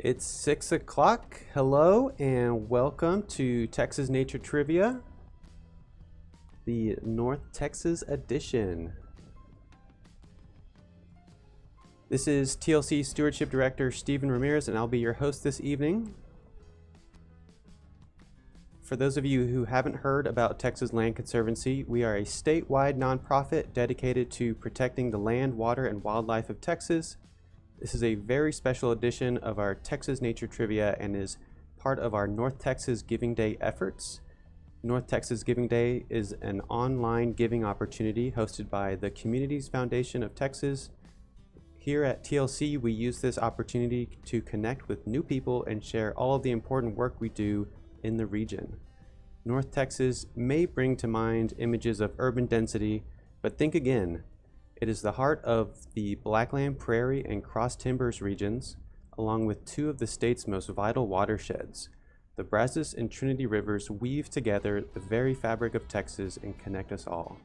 It's 6 o'clock. Hello and welcome to Texas Nature Trivia, the North Texas edition. This is TLC Stewardship Director Stephen Ramirez, and I'll be your host this evening. For those of you who haven't heard about Texas Land Conservancy, we are a statewide nonprofit dedicated to protecting the land, water, and wildlife of Texas. This is a very special edition of our Texas Nature Trivia and is part of our North Texas Giving Day efforts. North Texas Giving Day is an online giving opportunity hosted by the Communities Foundation of Texas. Here at TLC, we use this opportunity to connect with new people and share all of the important work we do in the region. North Texas may bring to mind images of urban density, but think again. It is the heart of the Blackland Prairie and Cross Timbers regions, along with two of the state's most vital watersheds. The Brazos and Trinity Rivers weave together the very fabric of Texas and connect us all.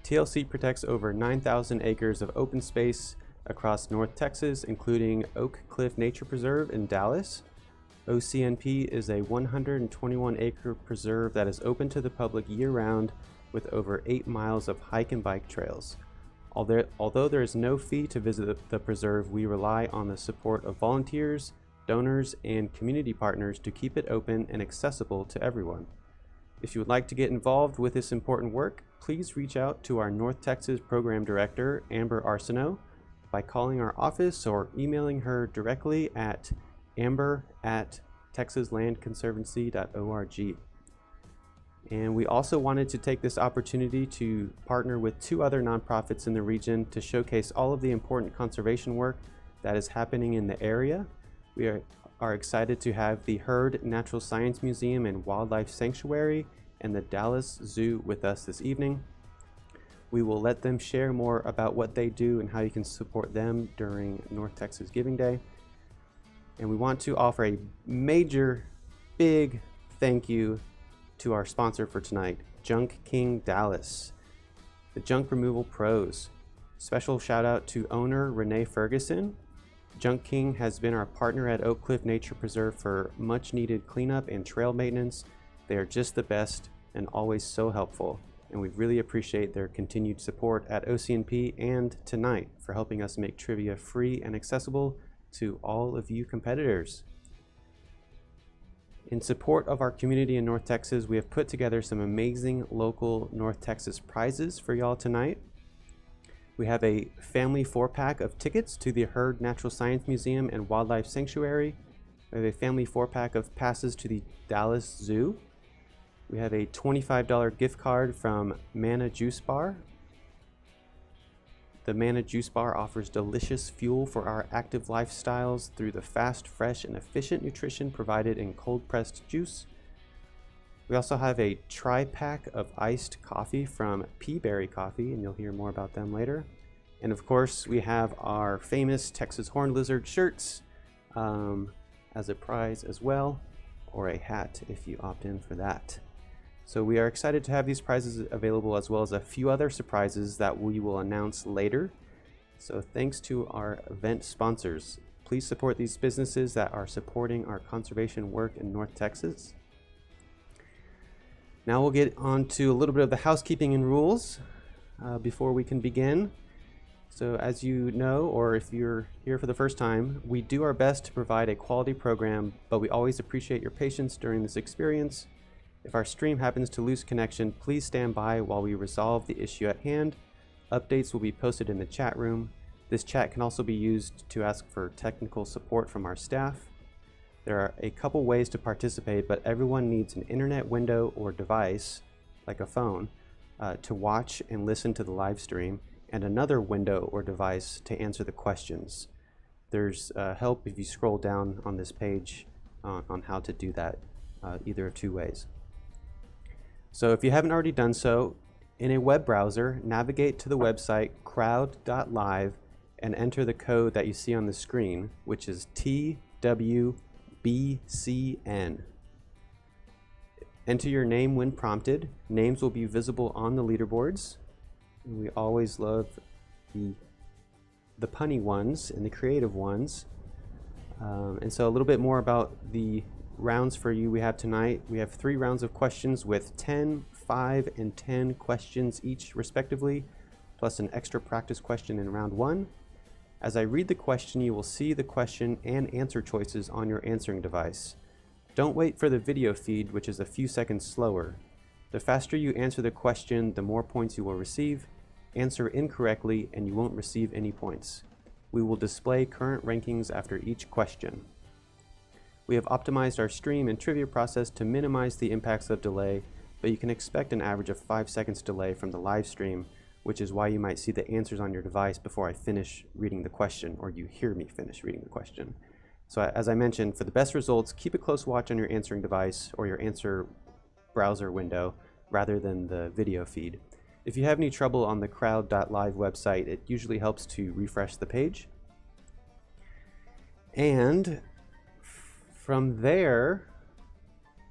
TLC protects over 9,000 acres of open space across North Texas, including Oak Cliff Nature Preserve in Dallas. OCNP is a 121-acre preserve that is open to the public year-round with over 8 miles of hike and bike trails. Although there is no fee to visit the preserve, we rely on the support of volunteers, donors, and community partners to keep it open and accessible to everyone. If you would like to get involved with this important work, please reach out to our North Texas Program Director, Amber Arsenault, by calling our office or emailing her directly at amber@texaslandconservancy.org. And we also wanted to take this opportunity to partner with two other nonprofits in the region to showcase all of the important conservation work that is happening in the area. We are excited to have the Heard Natural Science Museum and Wildlife Sanctuary and the Dallas Zoo with us this evening. We will let them share more about what they do and how you can support them during North Texas Giving Day. And we want to offer a major, big thank you to our sponsor for tonight, Junk King Dallas, the junk removal pros. Special shout out to owner Renee Ferguson. Junk King has been our partner at Oak Cliff Nature Preserve for much needed cleanup and trail maintenance. They are just the best and always so helpful, and we really appreciate their continued support at OCNP and tonight for helping us make trivia free and accessible to all of you competitors. In support of our community in North Texas, we have put together some amazing local North Texas prizes for y'all tonight. We have a family 4-pack of tickets to the Heard Natural Science Museum and Wildlife Sanctuary. We have a family 4-pack of passes to the Dallas Zoo. We have a $25 gift card from Manna Juice Bar. The Manna Juice Bar offers delicious fuel for our active lifestyles through the fast, fresh, and efficient nutrition provided in cold-pressed juice. We also have a tri-pack of iced coffee from Peaberry Coffee, and you'll hear more about them later. And of course, we have our famous Texas Horned Lizard shirts as a prize as well, or a hat if you opt in for that. So we are excited to have these prizes available, as well as a few other surprises that we will announce later. So thanks to our event sponsors. Please support these businesses that are supporting our conservation work in North Texas. Now we'll get on to a little bit of the housekeeping and rules before we can begin. So as you know, or if you're here for the first time, we do our best to provide a quality program, but we always appreciate your patience during this experience. If our stream happens to lose connection, please stand by while we resolve the issue at hand. Updates will be posted in the chat room. This chat can also be used to ask for technical support from our staff. There are a couple ways to participate, but everyone needs an internet window or device, like a phone, to watch and listen to the live stream, and another window or device to answer the questions. There's help if you scroll down on this page on how to do that, either of two ways. So if you haven't already done so, in a web browser, navigate to the website crowd.live and enter the code that you see on the screen, which is TWBCN. Enter your name when prompted. Names will be visible on the leaderboards. We always love the punny ones and the creative ones. And so a little bit more about the rounds for you we have tonight. We have 3 rounds of questions with 10, 5, and 10 questions each respectively, plus an extra practice question in round 1. As I read the question, you will see the question and answer choices on your answering device. Don't wait for the video feed, which is a few seconds slower. The faster you answer the question, the more points you will receive. Answer incorrectly and you won't receive any points. We will display current rankings after each question. We have optimized our stream and trivia process to minimize the impacts of delay, but you can expect an average of 5 seconds delay from the live stream, which is why you might see the answers on your device before I finish reading the question, or you hear me finish reading the question. So as I mentioned, for the best results, keep a close watch on your answering device or your answer browser window rather than the video feed. If you have any trouble on the crowd.live website, it usually helps to refresh the page. And from there,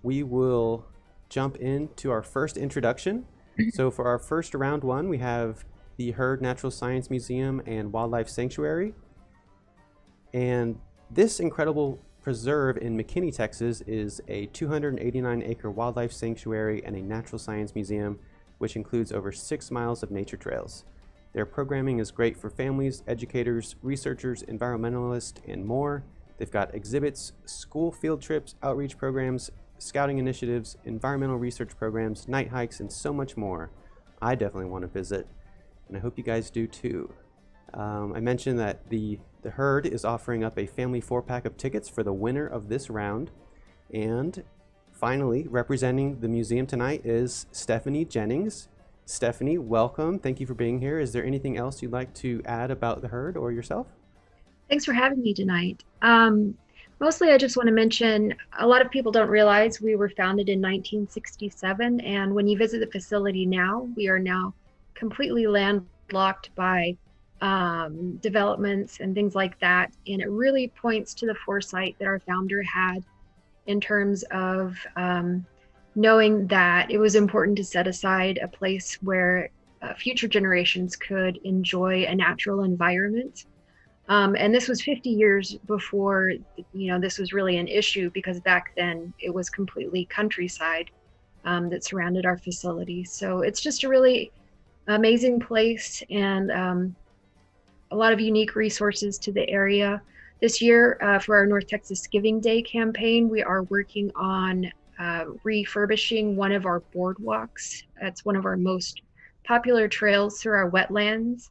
we will jump into our first introduction. So for our first round 1, we have the Heard Natural Science Museum and Wildlife Sanctuary. And this incredible preserve in McKinney, Texas is a 289-acre wildlife sanctuary and a natural science museum, which includes over 6 miles of nature trails. Their programming is great for families, educators, researchers, environmentalists, and more. They've got exhibits, school field trips, outreach programs, scouting initiatives, environmental research programs, night hikes, and so much more. I definitely want to visit, and I hope you guys do too. I mentioned that the Herd is offering up a family 4-pack of tickets for the winner of this round. And finally, representing the museum tonight is Stephanie Jennings. Stephanie, welcome. Thank you for being here. Is there anything else you'd like to add about the Herd or yourself? Thanks for having me tonight. Mostly I just want to mention, a lot of people don't realize we were founded in 1967, and when you visit the facility now, we are now completely landlocked by developments and things like that. And it really points to the foresight that our founder had in terms of knowing that it was important to set aside a place where future generations could enjoy a natural environment. And this was 50 years before, this was really an issue, because back then it was completely countryside that surrounded our facility. So it's just a really amazing place, and a lot of unique resources to the area. This year, for our North Texas Giving Day campaign, we are working on refurbishing one of our boardwalks. That's one of our most popular trails through our wetlands.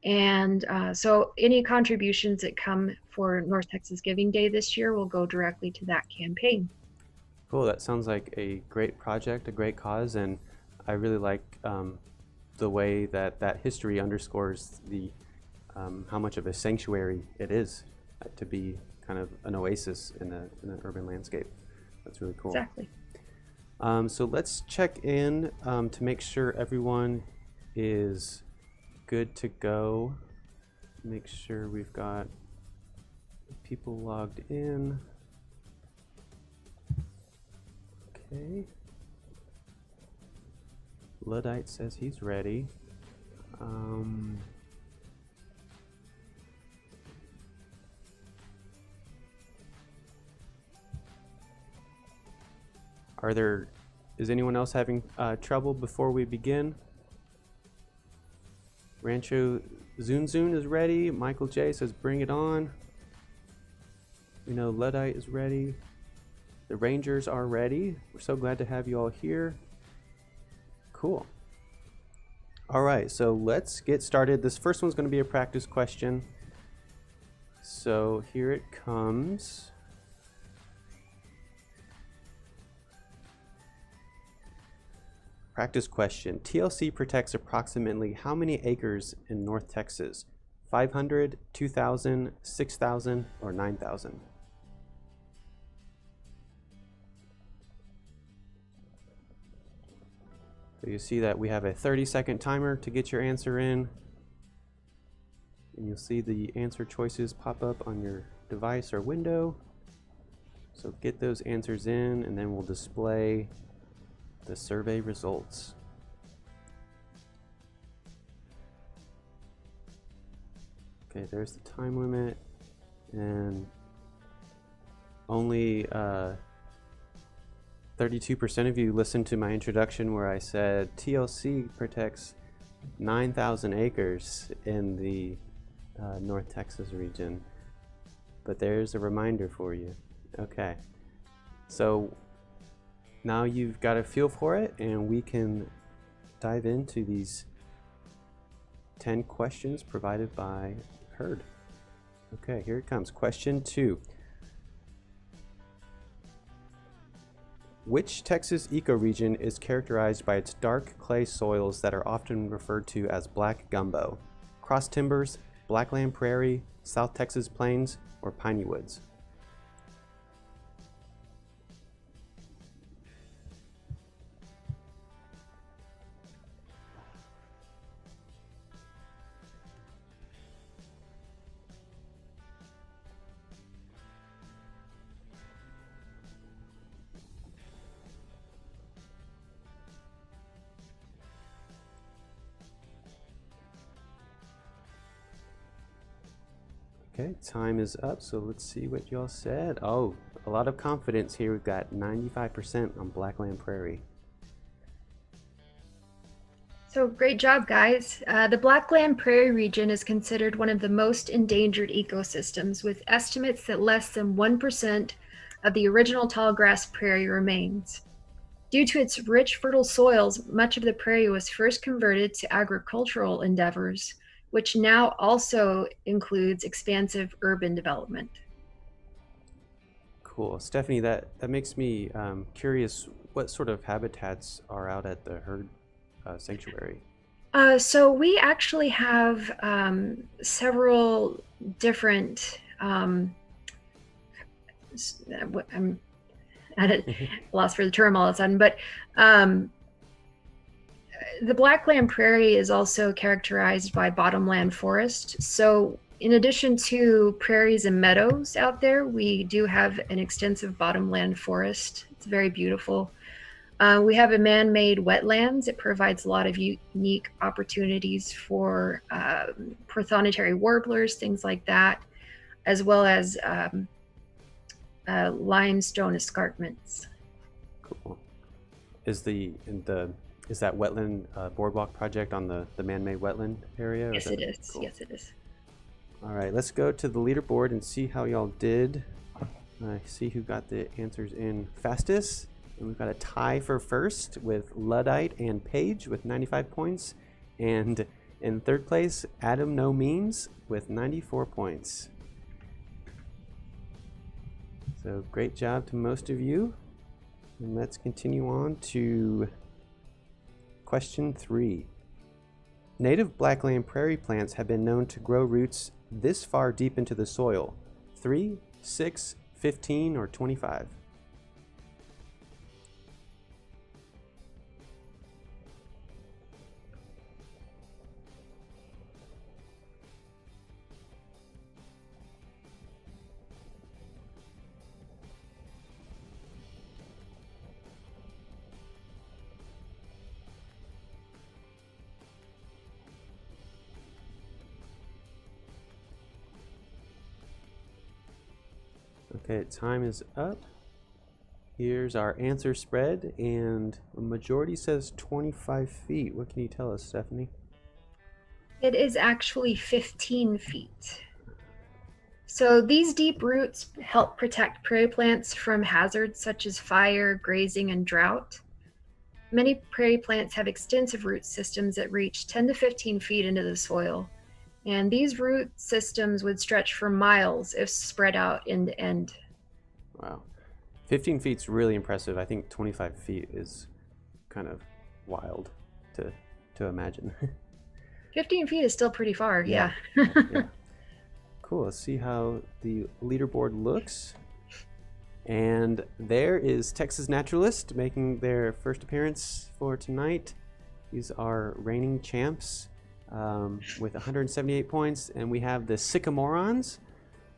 And so any contributions that come for North Texas Giving Day this year will go directly to that campaign. Cool, that sounds like a great project, a great cause, and I really like the way that history underscores the how much of a sanctuary it is to be kind of an oasis in an urban landscape. That's really cool. Exactly. So let's check in to make sure everyone is good to go. Make sure we've got people logged in. Okay. Luddite says he's ready. Is anyone else having trouble before we begin? Rancho Zunzun is ready. Michael J says bring it on. We know Luddite is ready. The Rangers are ready. We're so glad to have you all here. Cool. All right, so let's get started. This first one's going to be a practice question. So here it comes. Practice question. TLC protects approximately how many acres in North Texas? 500, 2,000, 6,000, or 9,000? So you see that we have a 30-second timer to get your answer in. And you'll see the answer choices pop up on your device or window. So get those answers in, and then we'll display the survey results. Okay, there's the time limit, and only 32% of you listened to my introduction where I said TLC protects 9,000 acres in the North Texas region. But there's a reminder for you. Okay, so now you've got a feel for it, and we can dive into these 10 questions provided by Herd. Okay, here it comes. Question 2. Which Texas ecoregion is characterized by its dark clay soils that are often referred to as black gumbo? Cross timbers, Blackland Prairie, South Texas Plains, or Piney Woods? Okay, time is up, so let's see what y'all said. Oh, a lot of confidence here. We've got 95% on Blackland Prairie. So great job, guys. The Blackland Prairie region is considered one of the most endangered ecosystems, with estimates that less than 1% of the original tallgrass prairie remains. Due to its rich, fertile soils, much of the prairie was first converted to agricultural endeavors, which now also includes expansive urban development. Cool. Stephanie, that makes me curious, what sort of habitats are out at the Herd Sanctuary? So we actually have several different, I'm at a loss for the term all of a sudden, but the Blackland Prairie is also characterized by bottomland forest. So in addition to prairies and meadows out there, we do have an extensive bottomland forest. It's very beautiful. We have a man-made wetlands. It provides a lot of unique opportunities for prothonotary warblers, things like that, as well as limestone escarpments. Cool. Is that wetland boardwalk project on the man-made wetland area? Yes, it is. Cool. Yes, it is. All right, let's go to the leaderboard and see how y'all did. I see who got the answers in fastest. And we've got a tie for first with Luddite and Paige with 95 points. And in third place, Adam No Means with 94 points. So great job to most of you. And let's continue on to question 3. Native Blackland prairie plants have been known to grow roots this far deep into the soil. 3, 6, 15, or 25? Okay, time is up. Here's our answer spread, and the majority says 25 feet. What can you tell us, Stephanie? It is actually 15 feet. So these deep roots help protect prairie plants from hazards such as fire, grazing, and drought. Many prairie plants have extensive root systems that reach 10 to 15 feet into the soil. And these root systems would stretch for miles if spread out end to end. Wow. 15 feet's really impressive. I think 25 feet is kind of wild to imagine. 15 feet is still pretty far, yeah. Yeah. Cool. Let's see how the leaderboard looks. And there is Texas Naturalist making their first appearance for tonight. These are reigning champs. With 178 points, and we have the Sycamorons.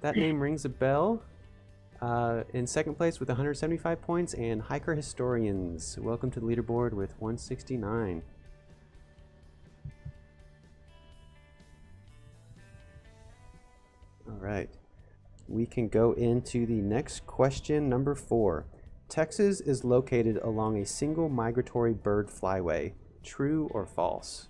That name rings a bell. In second place with 175 points, and Hiker Historians. Welcome to the leaderboard with 169. All right. we can go into the next question, number 4. Texas is located along a single migratory bird flyway. True or false?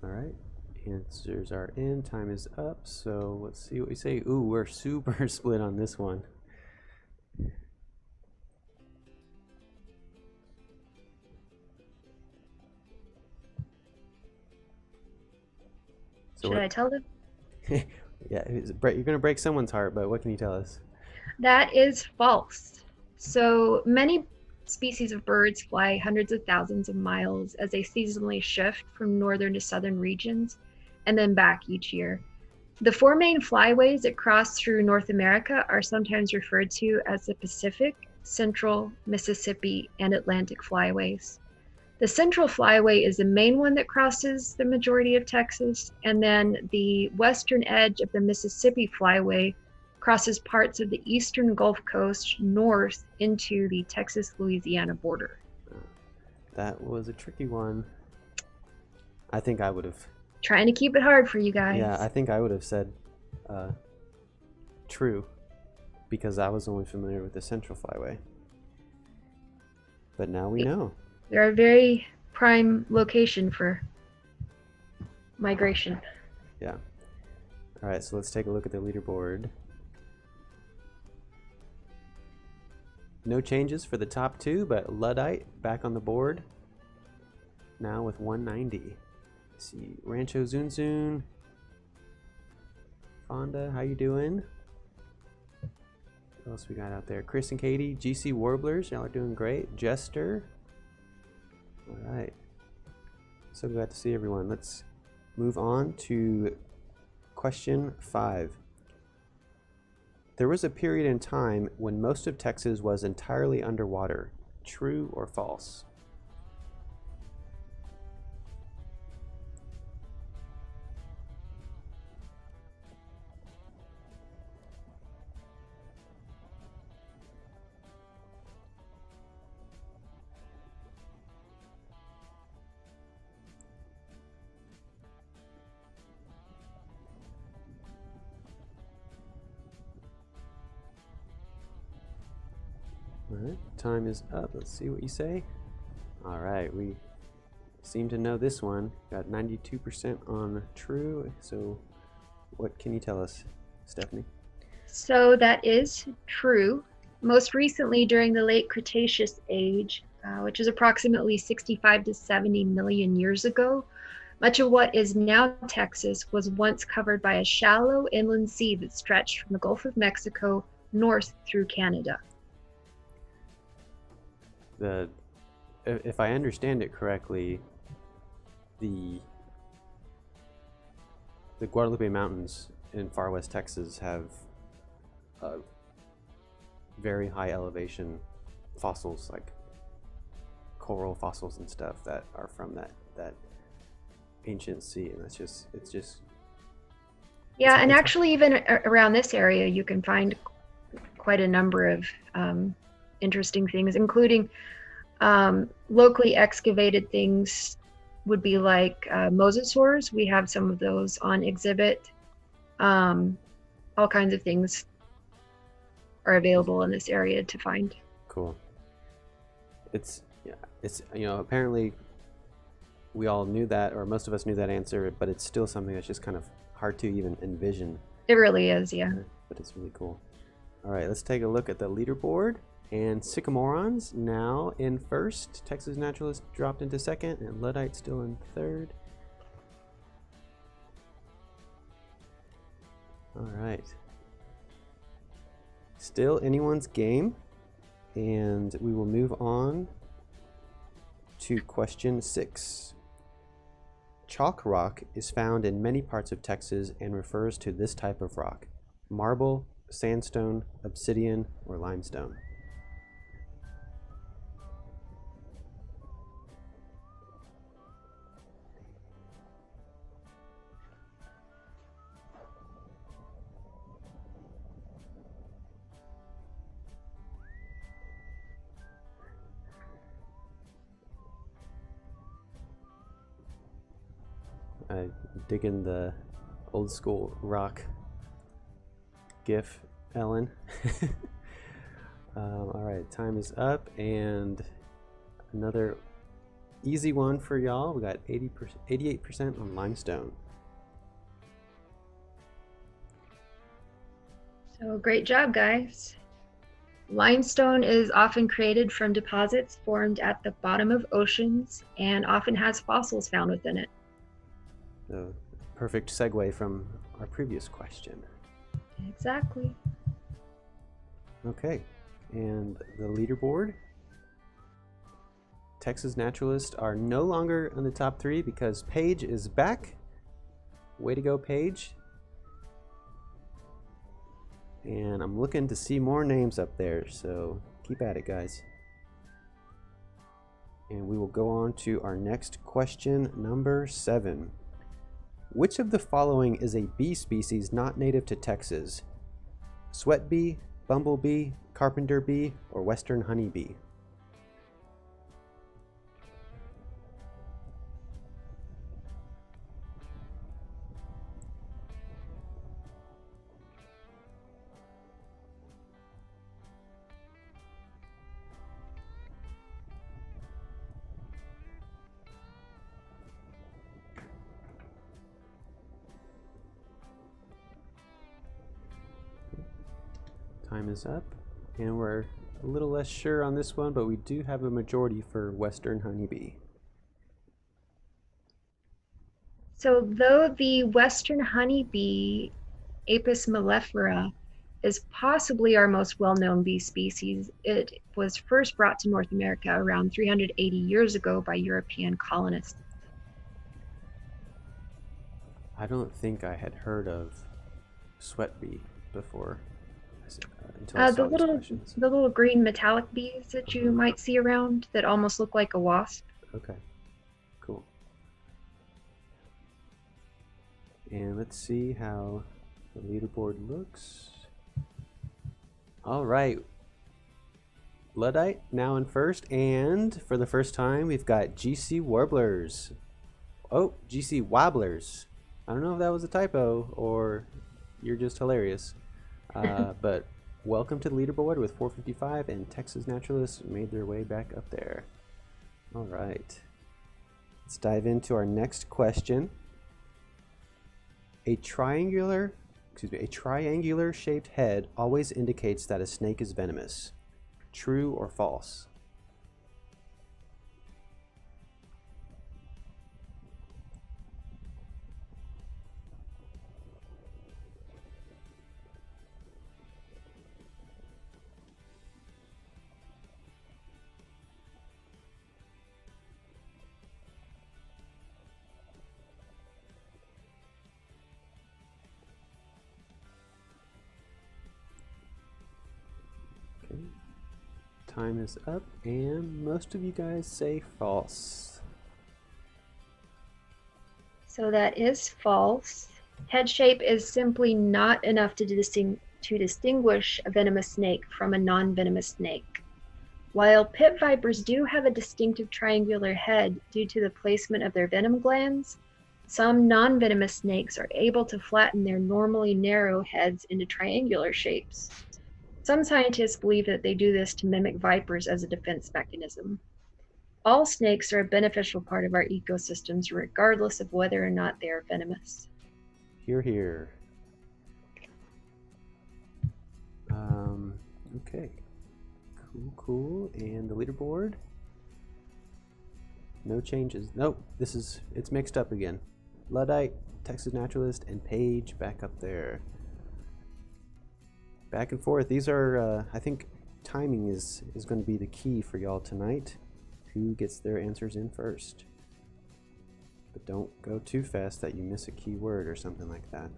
All right, answers are in, time is up, so let's see what we say. Ooh, we're super split on this one. Should I tell them? Yeah, you're gonna break someone's heart, but what can you tell us? That is false. So many species of birds fly hundreds of thousands of miles as they seasonally shift from northern to southern regions and then back each year. The four main flyways that cross through North America are sometimes referred to as the Pacific, Central, Mississippi, and Atlantic flyways. The Central Flyway is the main one that crosses the majority of Texas, and then the western edge of the Mississippi Flyway crosses parts of the eastern Gulf Coast north into the Texas-Louisiana border. That was a tricky one. I think I would have. Trying to keep it hard for you guys. Yeah, I think I would have said true, because I was only familiar with the Central Flyway. But now we know. They're a very prime location for migration. Yeah. All right, so let's take a look at the leaderboard. No changes for the top two, but Luddite back on the board now with 190. Let's see, Rancho Zunzun. Fonda, how you doing? What else we got out there? Chris and Katie, GC Warblers, y'all are doing great. Jester. All right. So glad to see everyone. Let's move on to question 5. There was a period in time when most of Texas was entirely underwater. True or false? All right, time is up. Let's see what you say. All right, we seem to know this one. Got 92% on true. So what can you tell us, Stephanie? So that is true. Most recently, during the late Cretaceous age, which is approximately 65 to 70 million years ago, much of what is now Texas was once covered by a shallow inland sea that stretched from the Gulf of Mexico north through Canada. If I understand it correctly, the Guadalupe Mountains in far west Texas have very high elevation fossils, like coral fossils and stuff, that are from that ancient sea, and it's just yeah. And actually, even around this area, you can find quite a number of interesting things, including locally excavated things would be like mosasaurs. We have some of those on exhibit. All kinds of things are available in this area to find. Cool. It's apparently we all knew that, or most of us knew that answer, but it's still something that's just kind of hard to even envision. It really is, yeah. But it's really cool. All right, let's take a look at the leaderboard. And Sycamorons now in first. Texas Naturalist dropped into second, and Luddite still in third. All right. Still anyone's game, and we will move on to question 6. Chalk rock is found in many parts of Texas and refers to this type of rock: marble, sandstone, obsidian, or limestone. Digging the old school rock gif, Ellen. All right, time is up, and another easy one for y'all. We got 88% on limestone. So great job, guys. Limestone is often created from deposits formed at the bottom of oceans and often has fossils found within it. So, perfect segue from our previous question. Exactly. Okay, and the leaderboard. Texas Naturalists are no longer in the top 3 because Paige is back. Way to go, Paige. And I'm looking to see more names up there, so keep at it, guys. And we will go on to our next question, number 7. Which of the following is a bee species not native to Texas? Sweat bee, bumblebee, carpenter bee, or western honeybee? Time is up, and we're a little less sure on this one, but we do have a majority for western honeybee. So though the western honeybee, Apis mellifera, is possibly our most well-known bee species, it was first brought to North America around 380 years ago by European colonists. I don't think I had heard of sweat bee before. Until I saw the little green metallic bees that you might see around that almost look like a wasp. Okay, cool. And let's see how the leaderboard looks. All right, Luddite now in first, and for the first time we've got GC Warblers. Oh, GC Wobblers. I don't know if that was a typo or you're just hilarious. But welcome to the leaderboard with 455, and Texas Naturalists made their way back up there. All right, let's dive into our next question. A triangular shaped head always indicates that a snake is venomous. True or false? Time is up, and most of you guys say false. So that is false. Head shape is simply not enough to distinguish a venomous snake from a non-venomous snake. While pit vipers do have a distinctive triangular head due to the placement of their venom glands, some non-venomous snakes are able to flatten their normally narrow heads into triangular shapes. Some scientists believe that they do this to mimic vipers as a defense mechanism. All snakes are a beneficial part of our ecosystems, regardless of whether or not they are venomous. Hear, hear. Okay. Cool. And the leaderboard? No changes. Nope, it's mixed up again. Luddite, Texas Naturalist, and Paige back up there. Back and forth. These are, I think timing is going to be the key for y'all tonight. Who gets their answers in first. But don't go too fast that you miss a key word or something like that.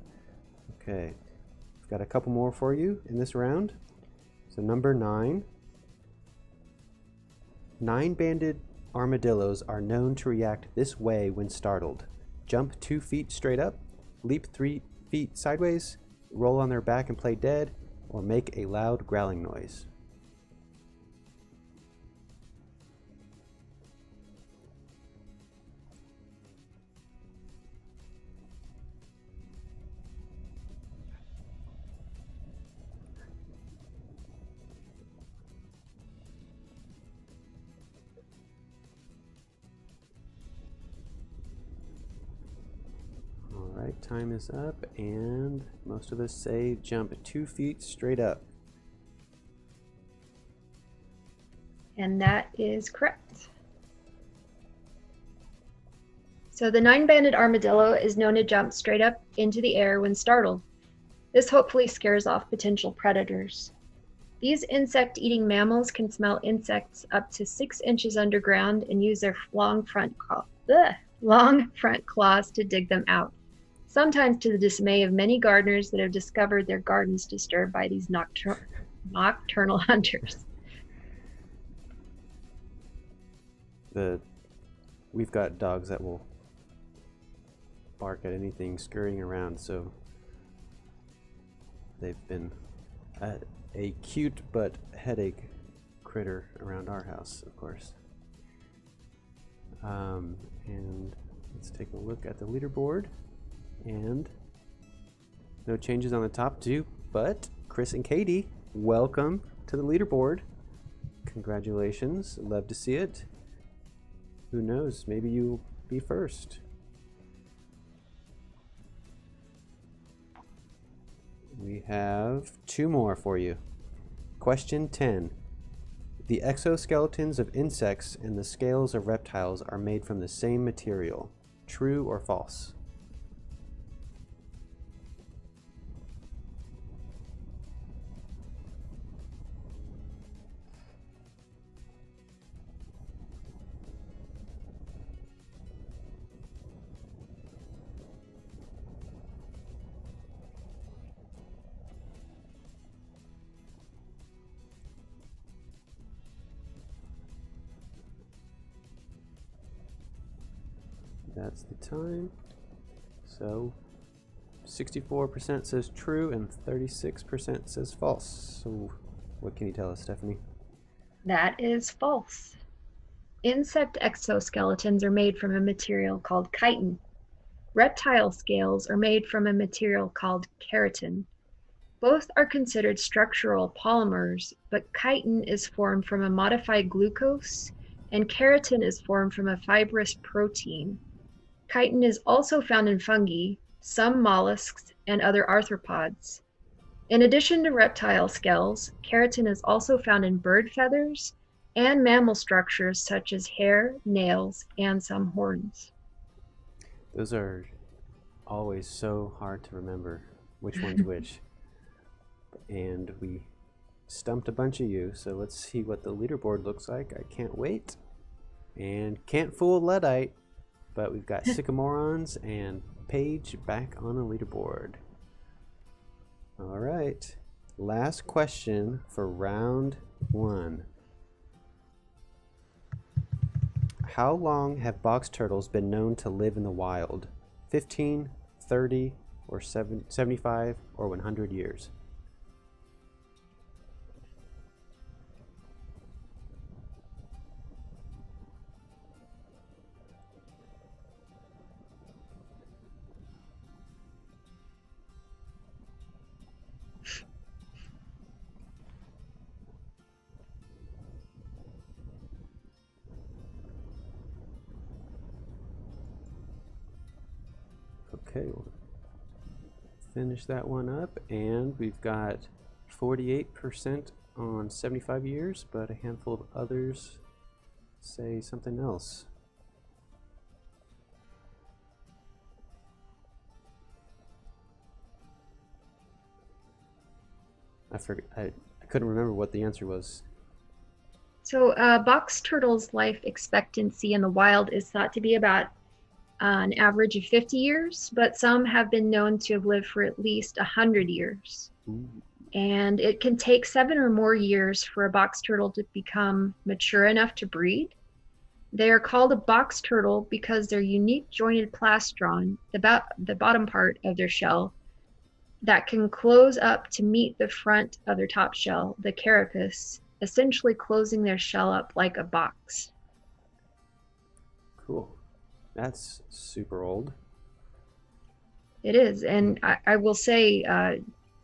Okay. We've got a couple more for you in this round. So number 9. 9-banded armadillos are known to react this way when startled. Jump 2 feet straight up, leap 3 feet sideways, roll on their back and play dead, or make a loud growling noise. time is up, and most of us say jump 2 feet straight up. And that is correct. So the 9-banded armadillo is known to jump straight up into the air when startled. This hopefully scares off potential predators. These insect-eating mammals can smell insects up to 6 inches underground and use their long front claws to dig them out, sometimes to the dismay of many gardeners that have discovered their gardens disturbed by these nocturnal hunters. We've got dogs that will bark at anything scurrying around, so they've been a cute but headache critter around our house, of course. And let's take a look at the leaderboard, and no changes on the top two, but Chris and Katie, welcome to the leaderboard. Congratulations, love to see it. Who knows, maybe you'll be first. We have 2 more for you. Question 10. The exoskeletons of insects and the scales of reptiles are made from the same material. True or false? That's the time. So 64% says true and 36% says false. So what can you tell us, Stephanie? That is false. Insect exoskeletons are made from a material called chitin. Reptile scales are made from a material called keratin. Both are considered structural polymers, but chitin is formed from a modified glucose, and keratin is formed from a fibrous protein. Chitin is also found in fungi, some mollusks, and other arthropods. In addition to reptile scales, keratin is also found in bird feathers and mammal structures such as hair, nails, and some horns. Those are always so hard to remember which one's which. And we stumped a bunch of you, so let's see what the leaderboard looks like. I can't wait. And can't fool Luddite, but we've got Sycamorons and Paige back on the leaderboard. All right, last question for round 1. How long have box turtles been known to live in the wild? 15, 30, or 75, or 100 years? Okay, we'll finish that one up, and we've got 48% on 75 years, but a handful of others say something else. I couldn't remember what the answer was. So box turtles' life expectancy in the wild is thought to be about an average of 50 years, but some have been known to have lived for at least 100 years. Ooh. And it can take 7 or more years for a box turtle to become mature enough to breed. They are called a box turtle because their unique jointed plastron, the bottom part of their shell, that can close up to meet the front of their top shell, the carapace, essentially closing their shell up like a box. Cool. That's super old. It is, and I will say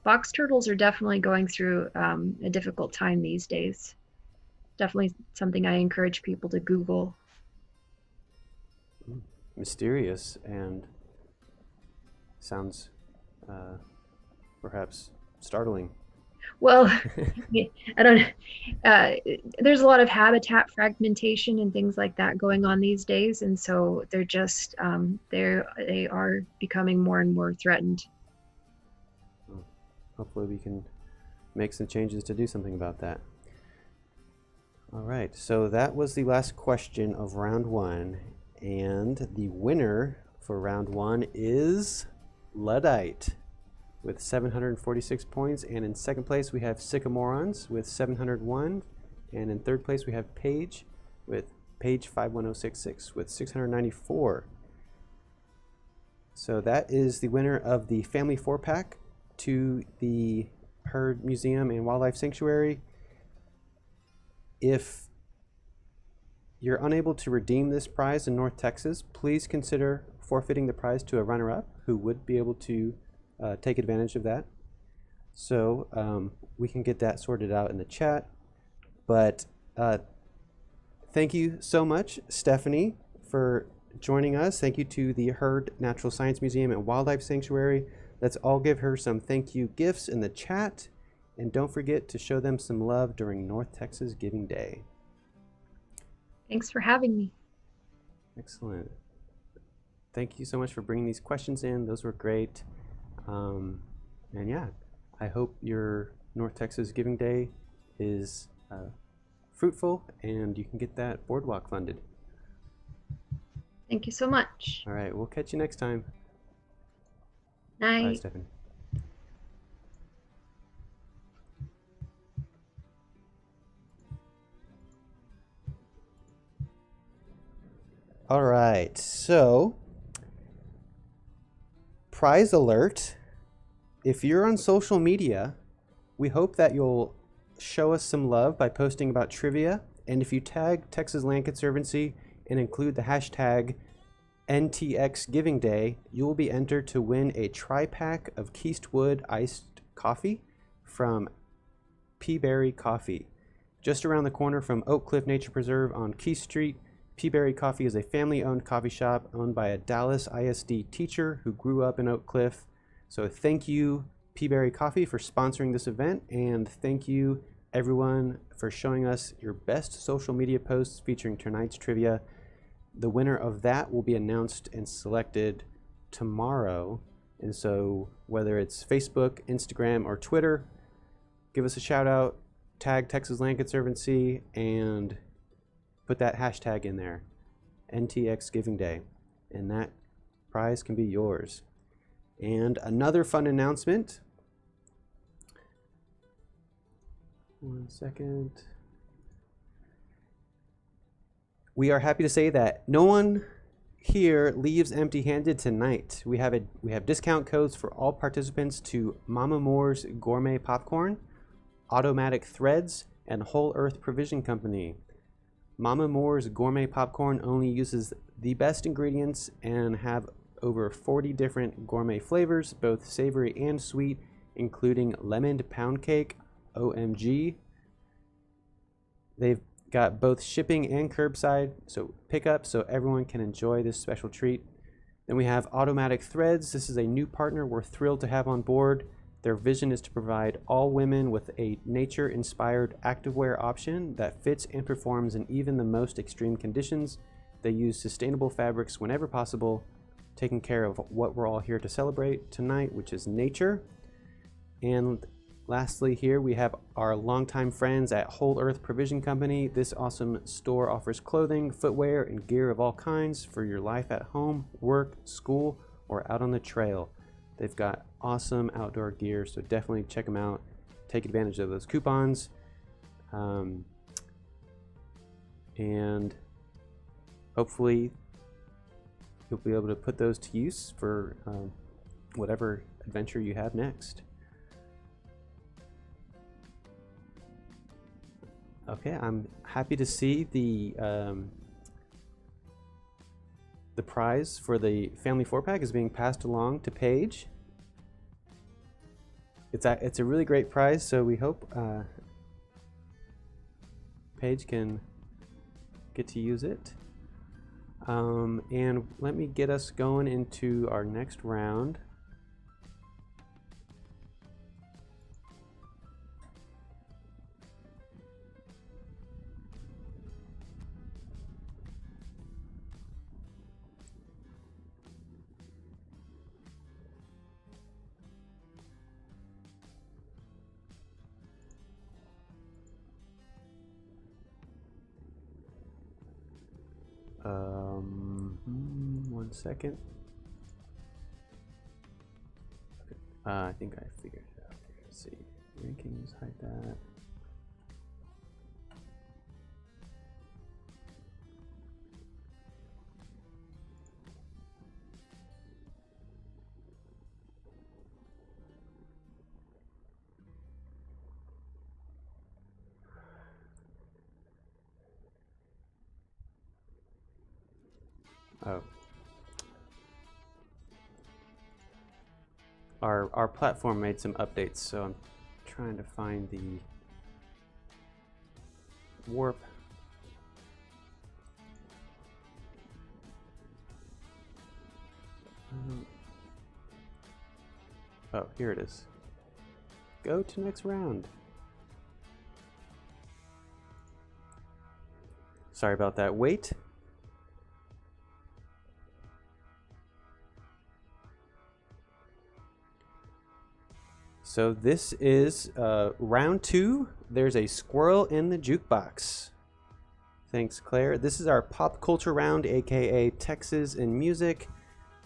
box turtles are definitely going through a difficult time these days. Definitely something I encourage people to Google. Mysterious and sounds perhaps startling. Well, I don't. Uh, there's a lot of habitat fragmentation and things like that going on these days, and so they're just they are becoming more and more threatened. Well, hopefully, we can make some changes to do something about that. All right, so that was the last question of round one, and the winner for round one is Luddite with 746 points, and in second place we have Sycamorons with 701, and in third place we have Paige 51066 with 694. So that is the winner of the Family 4-pack to the Heard Museum and Wildlife Sanctuary. If you're unable to redeem this prize in North Texas, please consider forfeiting the prize to a runner-up who would be able to take advantage of that. So we can get that sorted out in the chat. But thank you so much, Stephanie, for joining us. Thank you to the Heard Natural Science Museum and Wildlife Sanctuary. Let's all give her some thank you gifts in the chat. And don't forget to show them some love during North Texas Giving Day. Thanks for having me. Excellent. Thank you so much for bringing these questions in. Those were great. And yeah, I hope your North Texas Giving Day is fruitful and you can get that boardwalk funded. Thank you so much. All right, we'll catch you next time. Night. Bye, Stephanie. All right, so prize alert. If you're on social media, we hope that you'll show us some love by posting about trivia. And if you tag Texas Land Conservancy and include the hashtag NTX Giving Day, you will be entered to win a tri-pack of Keystwood iced coffee from Peaberry Coffee. Just around the corner from Oak Cliff Nature Preserve on Keith Street, Peaberry Coffee is a family-owned coffee shop owned by a Dallas ISD teacher who grew up in Oak Cliff. So thank you, Peaberry Coffee, for sponsoring this event, and thank you, everyone, for showing us your best social media posts featuring tonight's trivia. The winner of that will be announced and selected tomorrow. And so whether it's Facebook, Instagram, or Twitter, give us a shout out, tag Texas Land Conservancy, and put that hashtag in there, NTX Giving Day, and that prize can be yours. And another fun announcement. One second. We are happy to say that no one here leaves empty-handed tonight. We have discount codes for all participants to Mama Moore's Gourmet Popcorn, Automatic Threads, and Whole Earth Provision Company. Mama Moore's Gourmet Popcorn only uses the best ingredients and have over 40 different gourmet flavors, both savory and sweet, including lemon pound cake, OMG. They've got both shipping and curbside, so pickup, so everyone can enjoy this special treat. Then we have Automatic Threads. This is a new partner we're thrilled to have on board. Their vision is to provide all women with a nature-inspired activewear option that fits and performs in even the most extreme conditions. They use sustainable fabrics whenever possible, taking care of what we're all here to celebrate tonight, which is nature. And lastly here, we have our longtime friends at Whole Earth Provision Company. This awesome store offers clothing, footwear, and gear of all kinds for your life at home, work, school, or out on the trail. They've got awesome outdoor gear, so definitely check them out. Take advantage of those coupons. And hopefully you'll be able to put those to use for whatever adventure you have next. Okay, I'm happy to see the prize for the Family 4-pack is being passed along to Paige. It's a really great prize, so we hope Paige can get to use it. And let me get us going into our next round. 1 second. I think I figured it out. Let's see. Rankings, hide that. Oh. Our platform made some updates, so I'm trying to find the warp. Oh, here it is. Go to next round. Sorry about that. Wait. So this is round 2. There's a squirrel in the jukebox. Thanks, Claire. This is our pop culture round, aka Texas in music.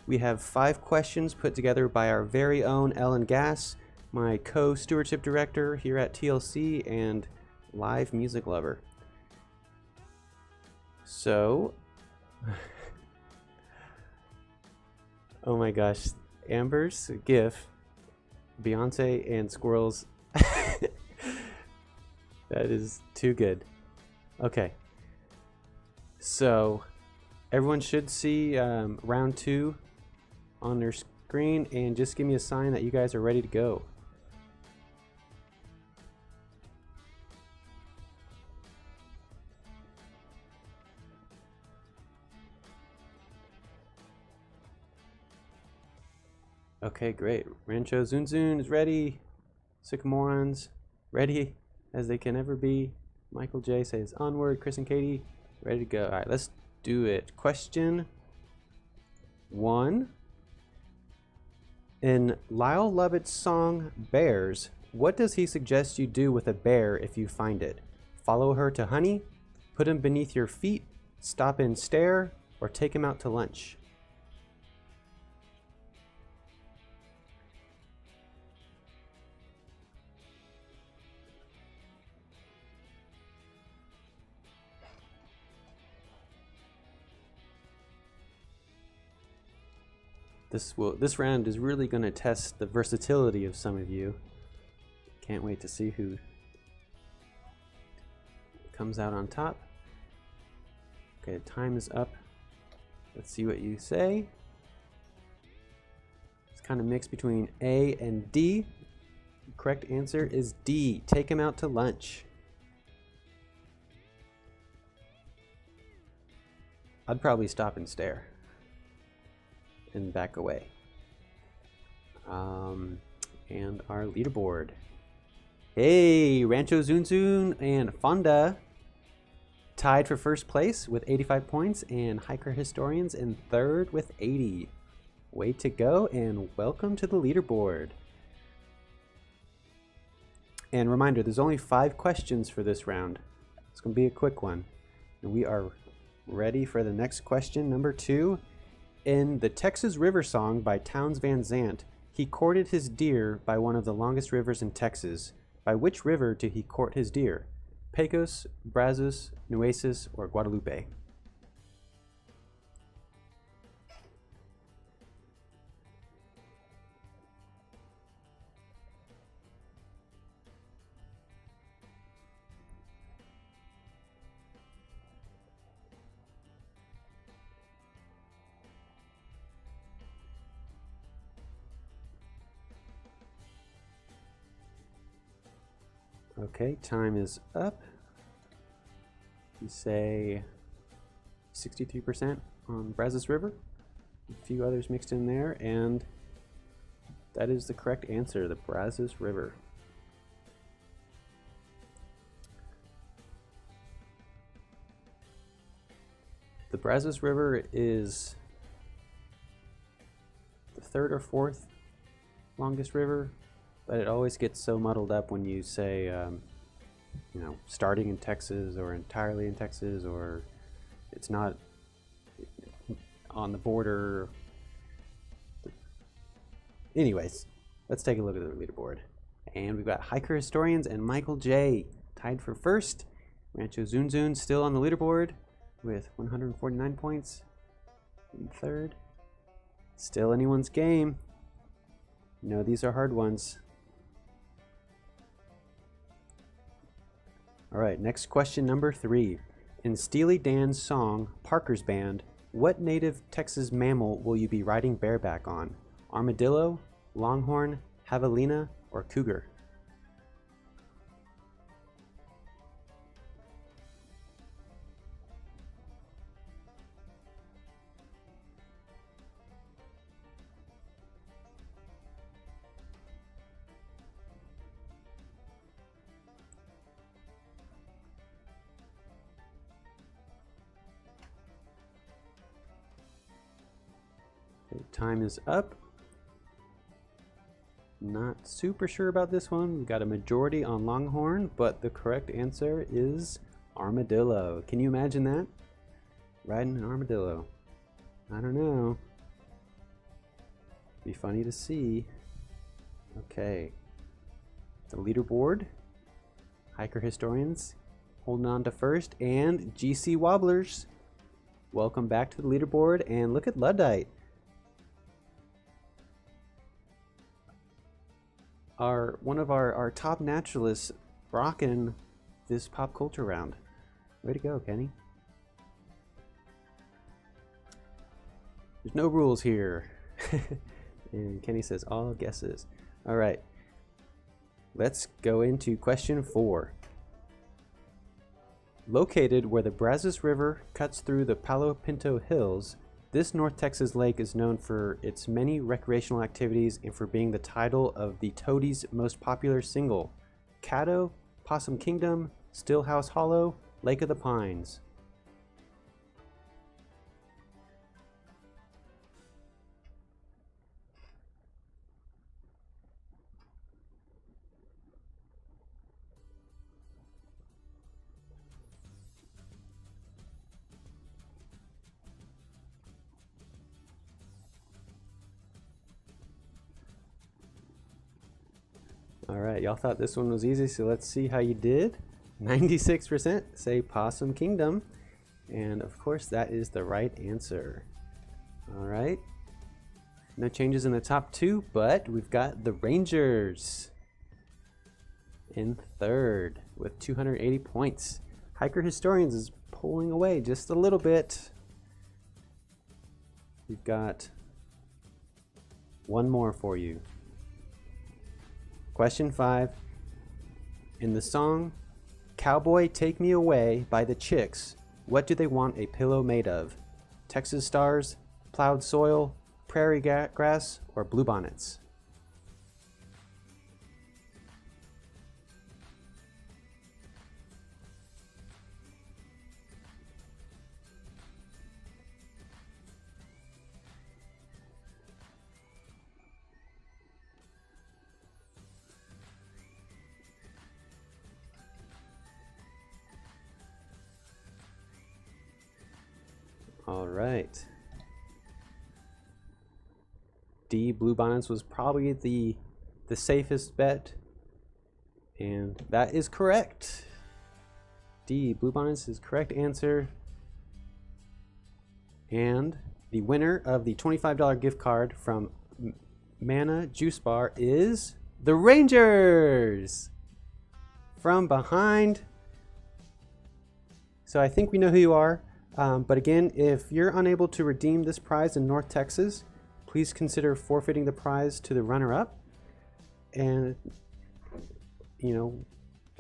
We have 5 questions put together by our very own Ellen Gass, my co-stewardship director here at TLC and live music lover. So, oh my gosh, Amber's GIF. Beyonce and squirrels. That is too good. Okay. So everyone should see round 2 on their screen, and just give me a sign that you guys are ready to go. Okay, great. Rancho Zun Zun is ready. Sycamorons ready as they can ever be. Michael J says onward. Chris and Katie ready to go. All right, let's do it. Question 1. In Lyle Lovett's song Bears, what does he suggest you do with a bear if you find it? Follow her to honey, put him beneath your feet, stop and stare, or take him out to lunch? This round is really going to test the versatility of some of you. Can't wait to see who comes out on top. Okay, time is up. Let's see what you say. It's kind of mixed between A and D. The correct answer is D. Take him out to lunch. I'd probably stop and stare and back away. And our leaderboard. Hey, Rancho Zun Zun and Fonda tied for first place with 85 points, and Hiker Historians in third with 80. Way to go, and welcome to the leaderboard. And reminder, there's only 5 questions for this round. It's gonna be a quick one. And we are ready for the next question, number 2. In the Texas River song by Townes Van Zandt, he courted his deer by one of the longest rivers in Texas. By which river did he court his deer? Pecos, Brazos, Nueces, or Guadalupe? Okay, time is up. You say 63% on Brazos River. A few others mixed in there, and that is the correct answer, the Brazos River. The Brazos River is the 3rd or 4th longest river, but it always gets so muddled up when you say, you know, starting in Texas or entirely in Texas, or it's not on the border. Anyways, let's take a look at the leaderboard. And we've got Hiker Historians and Michael J. tied for first. Rancho Zunzun still on the leaderboard with 149 points. In third. Still anyone's game. No, these are hard ones. Alright, next question number 3. In Steely Dan's song, Parker's Band, what native Texas mammal will you be riding bareback on? Armadillo, longhorn, javelina, or cougar? Time is up. Not super sure about this one. We've got a majority on longhorn, but the correct answer is armadillo. Can you imagine that? Riding an armadillo. I don't know. Be funny to see. Okay. The leaderboard. Hiker Historians holding on to first, and GC Wobblers. Welcome back to the leaderboard, and look at Luddite. One of our top naturalists rocking this pop culture round. Way to go, Kenny. There's no rules here. And Kenny says all guesses. All right. Let's go into question 4. Located where the Brazos River cuts through the Palo Pinto Hills, this North Texas lake is known for its many recreational activities and for being the title of the Toadies' most popular single, Caddo, Possum Kingdom, Stillhouse Hollow, Lake of the Pines. Alright, y'all thought this one was easy, so let's see how you did. 96% say Possum Kingdom. And of course, that is the right answer. Alright. No changes in the top 2, but we've got the Rangers in third with 280 points. Hiker Historians is pulling away just a little bit. We've got one more for you. Question 5. In the song Cowboy Take Me Away by the Chicks, what do they want a pillow made of? Texas stars, plowed soil, prairie grass, or bluebonnets? All right. D, bluebonnets, was probably the safest bet, and that is correct. D, bluebonnets is correct answer. And the winner of the $25 gift card from Mana Juice Bar is the Rangers from behind. So I think we know who you are. But again, if you're unable to redeem this prize in North Texas, please consider forfeiting the prize to the runner-up. And, you know,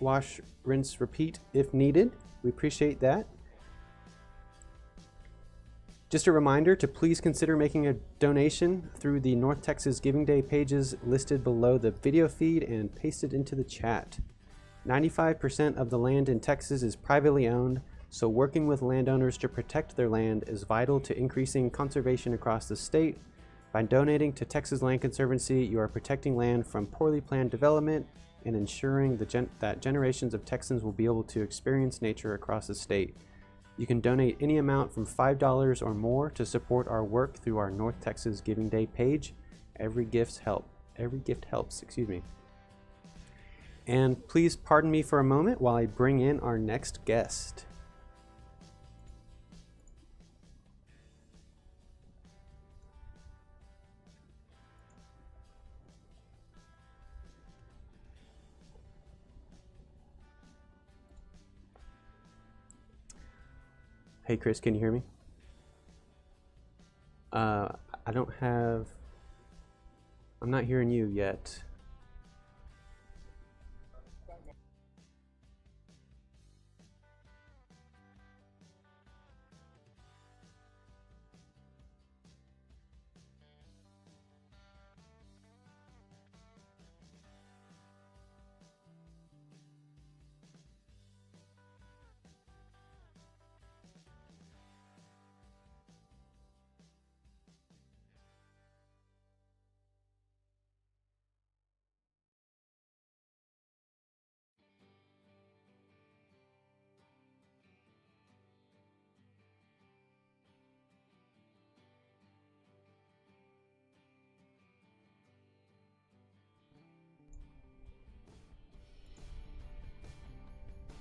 wash, rinse, repeat if needed. We appreciate that. Just a reminder to please consider making a donation through the North Texas Giving Day pages listed below the video feed and pasted into the chat. 95% of the land in Texas is privately owned, so working with landowners to protect their land is vital to increasing conservation across the state. By donating to Texas Land Conservancy, you are protecting land from poorly planned development and ensuring that generations of Texans will be able to experience nature across the state. You can donate any amount from $5 or more to support our work through our North Texas Giving Day page. Every gift helps, excuse me. And please pardon me for a moment while I bring in our next guest. Hey Chris, can you hear me? I'm not hearing you yet.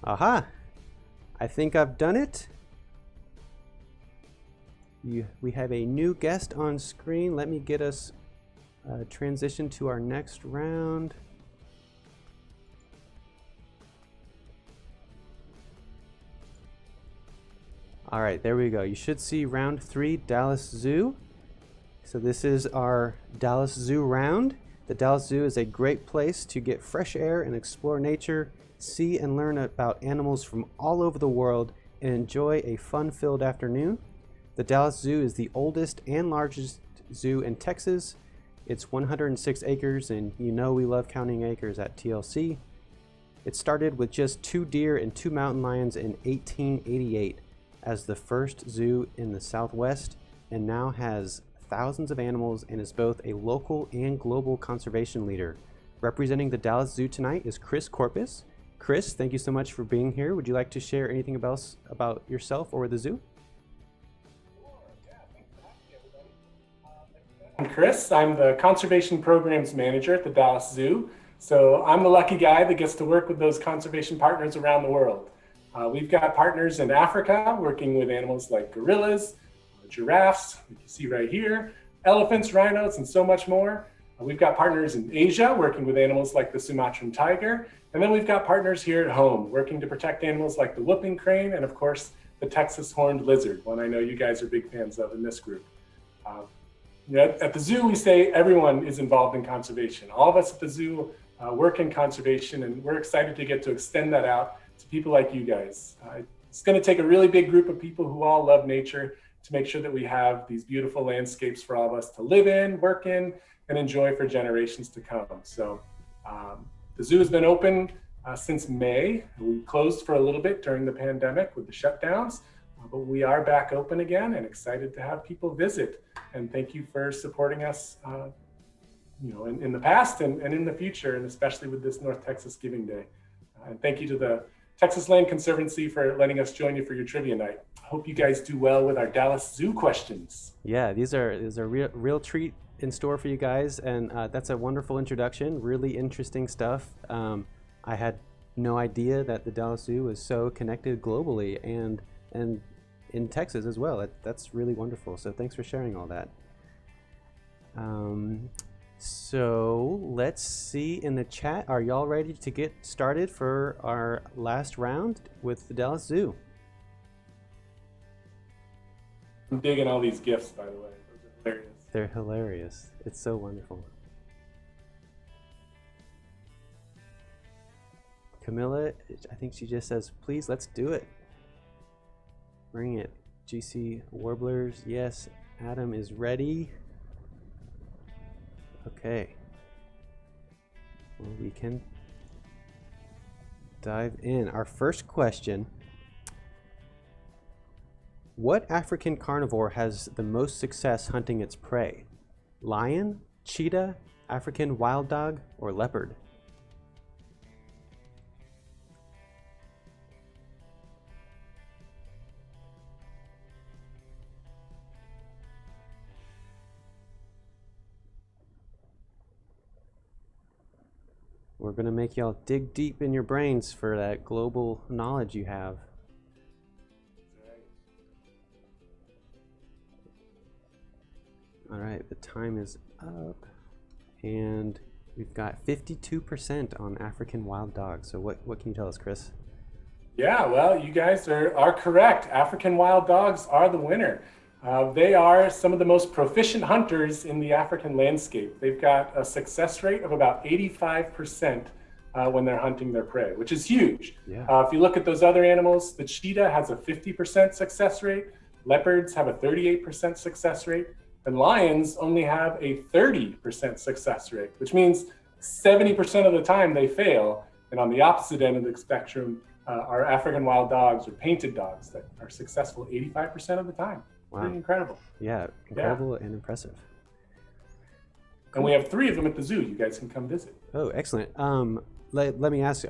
Aha! I think I've done it. We have a new guest on screen. Let me get us transition to our next round. All right, there we go. You should see round 3, Dallas Zoo. So this is our Dallas Zoo round. The Dallas Zoo is a great place to get fresh air and explore nature, see and learn about animals from all over the world, and enjoy a fun-filled afternoon. The Dallas Zoo is the oldest and largest zoo in Texas. It's 106 acres, and you know we love counting acres at TLC. It started with just 2 deer and 2 mountain lions in 1888 as the first zoo in the Southwest, and now has thousands of animals and is both a local and global conservation leader. Representing the Dallas Zoo tonight is Chris Korpis. Chris, thank you so much for being here. Would you like to share anything about yourself or the zoo? I'm Chris. I'm the Conservation Programs Manager at the Dallas Zoo. So I'm the lucky guy that gets to work with those conservation partners around the world. We've got partners in Africa working with animals like gorillas, giraffes, you can see right here, elephants, rhinos, and so much more. We've got partners in Asia working with animals like the Sumatran tiger. And then we've got partners here at home working to protect animals like the whooping crane and, of course, the Texas horned lizard, one I know you guys are big fans of in this group. At the zoo, we say everyone is involved in conservation. All of us at the zoo work in conservation, and we're excited to get to extend that out to people like you guys. It's going to take a really big group of people who all love nature to make sure that we have these beautiful landscapes for all of us to live in, work in, and enjoy for generations to come. So the zoo has been open since May. We closed for a little bit during the pandemic with the shutdowns, but we are back open again and excited to have people visit. And thank you for supporting us in the past and in the future, and especially with this North Texas Giving Day. And thank you to the Texas Land Conservancy for letting us join you for your trivia night. Hope you guys do well with our Dallas Zoo questions. Yeah, these are real treat in store for you guys, and that's a wonderful introduction. Really interesting stuff. I had no idea that the Dallas Zoo was so connected globally and in Texas as well. That's really wonderful. So thanks for sharing all that. So let's see in the chat. Are y'all ready to get started for our last round with the Dallas Zoo? I'm digging all these gifts, by the way. Those are hilarious. They're hilarious. It's so wonderful. Camilla, I think she just says, please, let's do it. Bring it. GC Warblers, yes. Adam is ready. Okay. Well, we can dive in. Our first question. What African carnivore has the most success hunting its prey? Lion, cheetah, African wild dog, or leopard? We're going to make y'all dig deep in your brains for that global knowledge you have. All right, the time is up, and we've got 52% on African wild dogs. So what can you tell us, Chris? Yeah, well, you guys are correct. African wild dogs are the winner. They are some of the most proficient hunters in the African landscape. They've got a success rate of about 85% when they're hunting their prey, which is huge. Yeah. If you look at those other animals, the cheetah has a 50% success rate, leopards have a 38% success rate, and lions only have a 30% success rate, which means 70% of the time they fail. And on the opposite end of the spectrum, our African wild dogs or painted dogs that are successful 85% of the time. Wow. Pretty incredible. Yeah, incredible and impressive. And we have 3 of them at the zoo. You guys can come visit. Oh, excellent. Let me ask,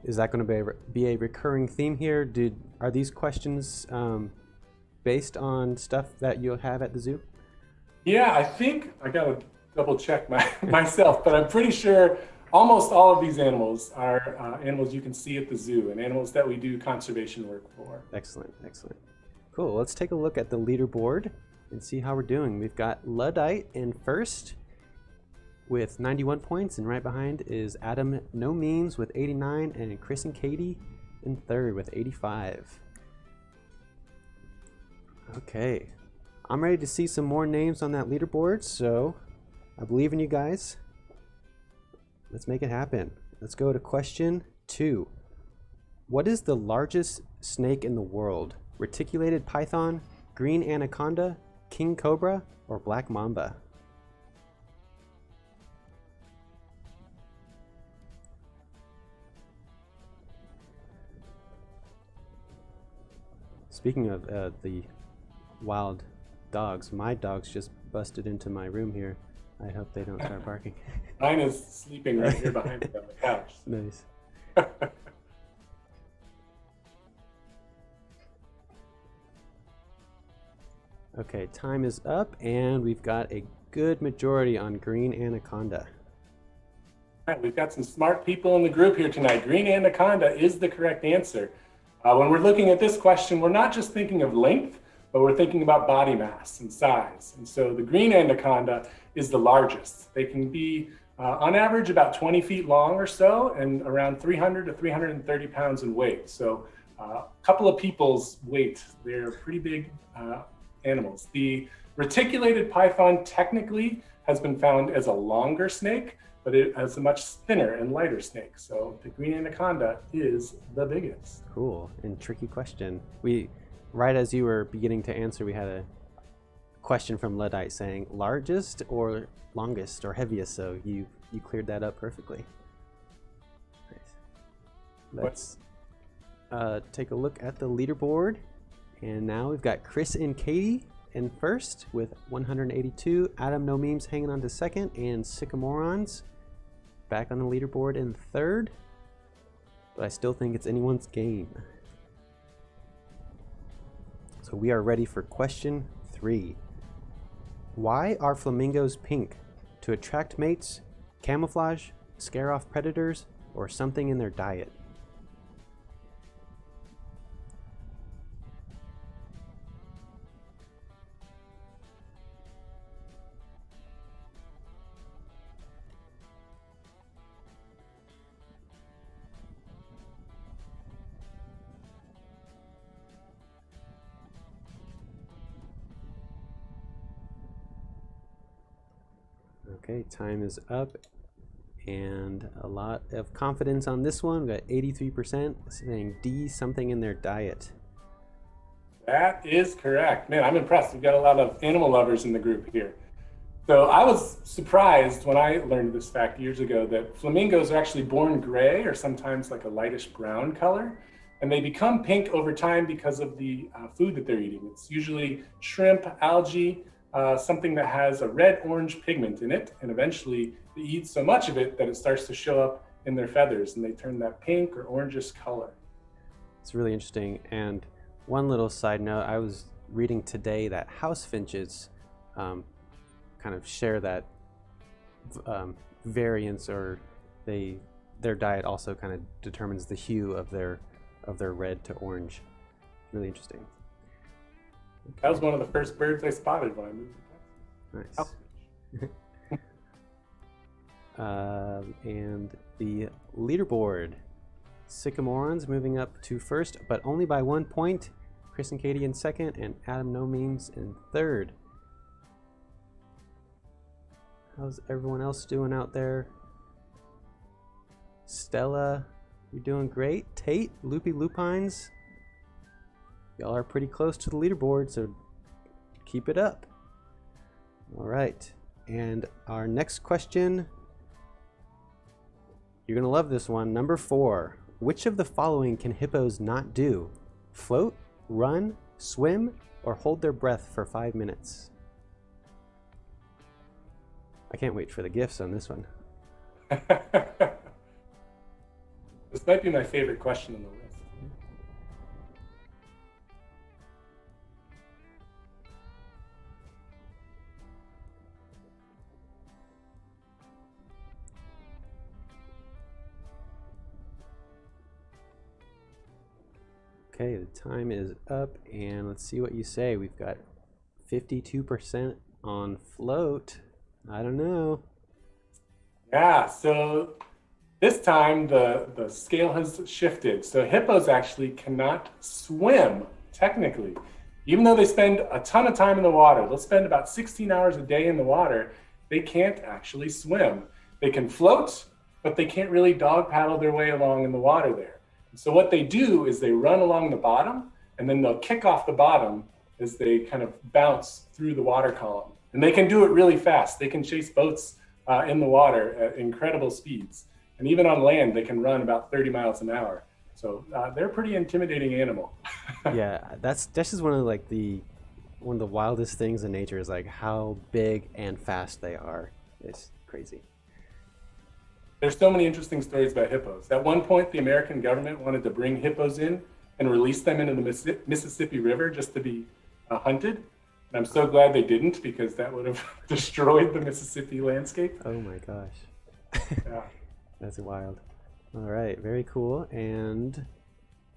is that going to be a recurring theme here? Are these questions based on stuff that you'll have at the zoo? Yeah, I think I got to double check myself, but I'm pretty sure almost all of these animals are animals you can see at the zoo and animals that we do conservation work for. Excellent, excellent. Cool, let's take a look at the leaderboard and see how we're doing. We've got Luddite in first with 91 points, and right behind is Adam No Memes with 89, and Chris and Katie in third with 85. Okay, I'm ready to see some more names on that leaderboard, so I believe in you guys. Let's make it happen. Let's go to question 2. What is the largest snake in the world? Reticulated python, green anaconda, king cobra, or black mamba? Speaking of the wild dogs, my dogs just busted into my room here. I hope they don't start barking. Mine is sleeping right here behind me on the couch. Nice. Okay, time is up, and we've got a good majority on green anaconda. All right, we've got some smart people in the group here tonight. Green anaconda is the correct answer. When we're looking at this question, we're not just thinking of length, but we're thinking about body mass and size. And so the green anaconda is the largest. They can be on average about 20 feet long or so, and around 300 to 330 pounds in weight. So a couple of people's weight. They're pretty big animals. The reticulated python technically has been found as a longer snake, but it has a much thinner and lighter snake. So the green anaconda is the biggest. Cool, and tricky question. Right as you were beginning to answer, we had a question from Luddite saying largest or longest or heaviest, so you cleared that up perfectly. Nice. Let's take a look at the leaderboard, and now we've got Chris and Katie in first with 182, Adam No Memes hanging on to second, and Sycamorons back on the leaderboard in third, but I still think it's anyone's game. So we are ready for question 3. Why are flamingos pink? To attract mates, camouflage, scare off predators, or something in their diet? Okay, time is up, and a lot of confidence on this one. We got 83% saying D, something in their diet. That is correct. Man, I'm impressed. We've got a lot of animal lovers in the group here. So I was surprised when I learned this fact years ago that flamingos are actually born gray or sometimes like a lightish brown color, and they become pink over time because of the food that they're eating. It's usually shrimp, algae, something that has a red-orange pigment in it, and eventually they eat so much of it that it starts to show up in their feathers, and they turn that pink or orangish color. It's really interesting. And one little side note, I was reading today that house finches kind of share that variance or their diet also kind of determines the hue of their red to orange. Really interesting. That was one of the first birds I spotted when I moved to Texas. Nice. And the leaderboard. Sycamorans moving up to first, but only by 1 point. Chris and Katie in second, and Adam No Means in third. How's everyone else doing out there? Stella, you're doing great. Tate, Loopy Lupines, y'all are pretty close to the leaderboard, so keep it up. All right, and our next question, you're gonna love this one. Number 4, which of the following can hippos not do? Float, run, swim, or hold their breath for 5 minutes? I can't wait for the gifts on this one. This might be my favorite question on the list. Okay, the time is up, and let's see what you say. We've got 52% on float. I don't know. Yeah, so this time the scale has shifted. So hippos actually cannot swim, technically. Even though they spend a ton of time in the water, they'll spend about 16 hours a day in the water, they can't actually swim. They can float, but they can't really dog paddle their way along in the water there. So what they do is they run along the bottom, and then they'll kick off the bottom as they kind of bounce through the water column. And they can do it really fast. They can chase boats in the water at incredible speeds. And even on land, they can run about 30 miles an hour. So they're a pretty intimidating animal. Yeah, that's just one of the wildest things in nature is like how big and fast they are. It's crazy. There's so many interesting stories about hippos. At one point, the American government wanted to bring hippos in and release them into the Mississippi River just to be hunted. And I'm so glad they didn't, because that would have destroyed the Mississippi landscape. Oh my gosh. Yeah. That's wild. All right, very cool. And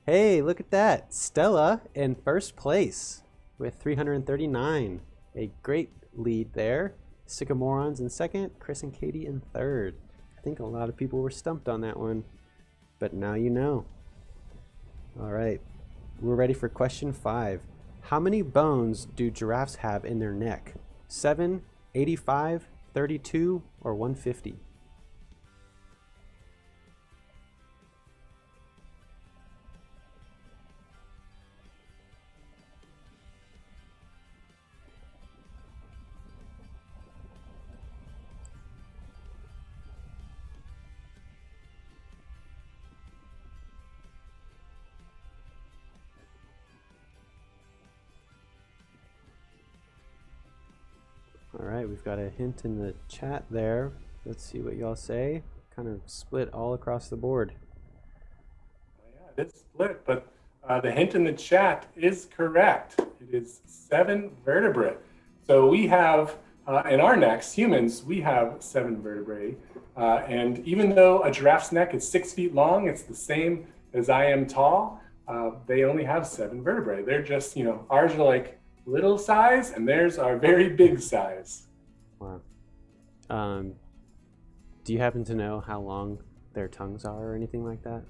hey, look at that. Stella in first place with 339. A great lead there. Sycamorans in second, Chris and Katie in third. I think a lot of people were stumped on that one, but now you know. All right, we're ready for question 5. How many bones do giraffes have in their neck? 7, 85, 32, or 150? All right, we've got a hint in the chat there. Let's see what y'all say. Kind of split all across the board. Yeah, it's split, but the hint in the chat is correct. It is 7 vertebrae. So we have, in our necks, humans, we have 7 vertebrae. And even though a giraffe's neck is 6 feet long, it's the same as I am tall, they only have 7 vertebrae. They're just, ours are like little size, and theirs are very big size. Wow. Do you happen to know how long their tongues are or anything like that?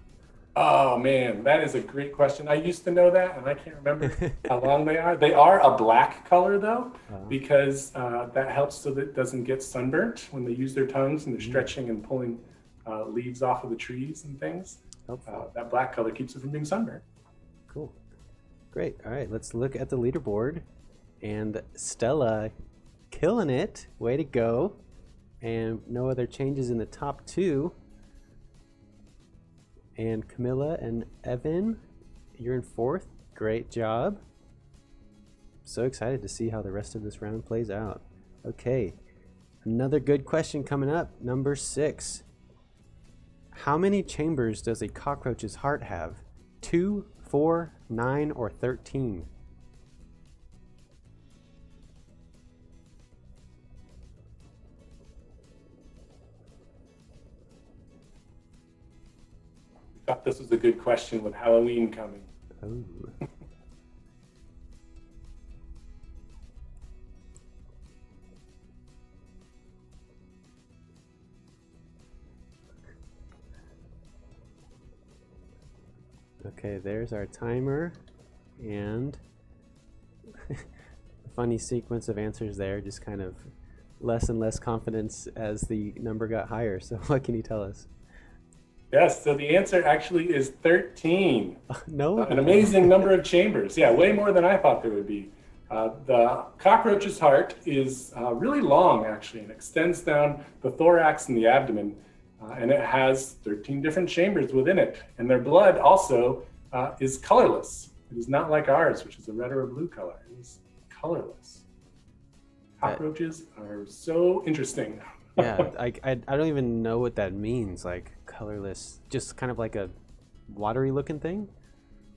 Oh man, that is a great question. I used to know that, and I can't remember how long they are. They are a black color though, because that helps so that it doesn't get sunburnt when they use their tongues and they're stretching and pulling leaves off of the trees and things. That black color keeps it from being sunburnt. Cool. Great. All right, let's look at the leaderboard. And Stella killing it. Way to go. And no other changes in the top 2. And Camilla and Evan, you're in 4th. Great job. So excited to see how the rest of this round plays out. Okay, another good question coming up. Number 6. How many chambers does a cockroach's heart have? 2, 4, 9, or 13? this was a good question with Halloween coming. Oh. Okay, there's our timer, and a funny sequence of answers there, just kind of less and less confidence as the number got higher. So what can you tell us? Yes, so the answer actually is 13. No? An amazing number of chambers. Yeah, way more than I thought there would be. The cockroach's heart is really long, actually, and extends down the thorax and the abdomen. And it has 13 different chambers within it. And their blood also is colorless. It is not like ours, which is a red or a blue color. It is colorless. Cockroaches are so interesting. Yeah, I don't even know what that means, like colorless, just kind of like a watery looking thing?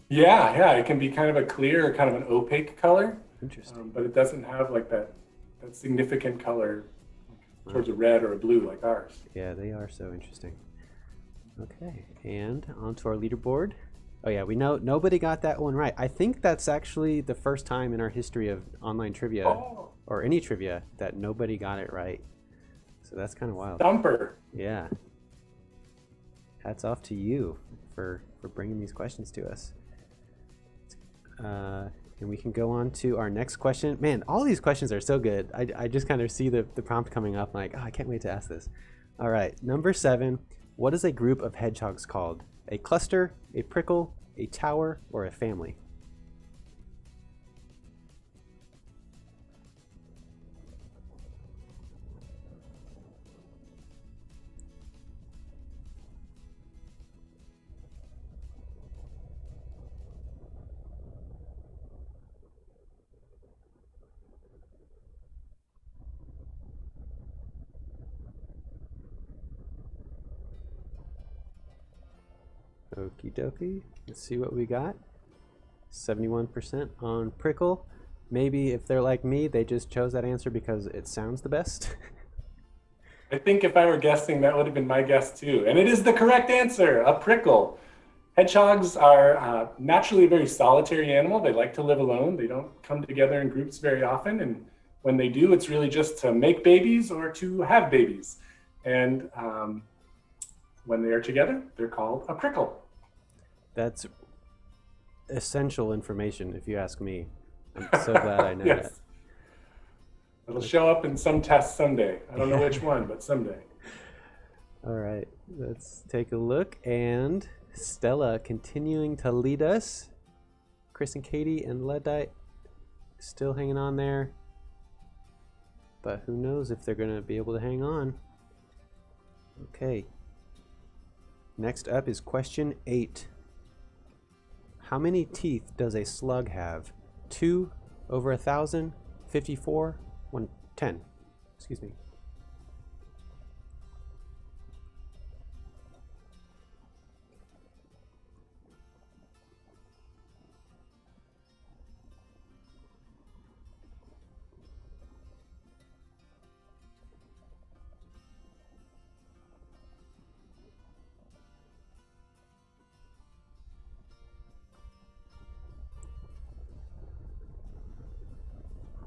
Yeah, it can be kind of a clear, kind of an opaque color. Interesting. But it doesn't have like that significant color towards a red or a blue like ours. Yeah, they are so interesting. Okay, and onto our leaderboard. Oh yeah, we know nobody got that one right. I think that's actually the first time in our history of online trivia or any trivia that nobody got it right. So that's kind of wild. Thumper. Yeah. Hats off to you for bringing these questions to us. And we can go on to our next question. Man, all these questions are so good. I just kind of see the prompt coming up. I'm like, oh, I can't wait to ask this. All right, number 7. What is a group of hedgehogs called? A cluster, a prickle, a tower, or a family? Okie dokie. Let's see what we got. 71% on prickle. Maybe if they're like me, they just chose that answer because it sounds the best. I think if I were guessing, that would have been my guess too. And it is the correct answer, a prickle. Hedgehogs are naturally a very solitary animal. They like to live alone. They don't come together in groups very often. And when they do, it's really just to make babies or to have babies. And when they are together, they're called a prickle. That's essential information, if you ask me. I'm so glad I know that. It'll show up in some test someday. I don't know which one, but someday. All right, let's take a look. And Stella continuing to lead us. Chris and Katie and Luddite still hanging on there. But who knows if they're going to be able to hang on. Okay. Next up is question 8. How many teeth does a slug have? 2, over 1,000, 54, 110. Excuse me.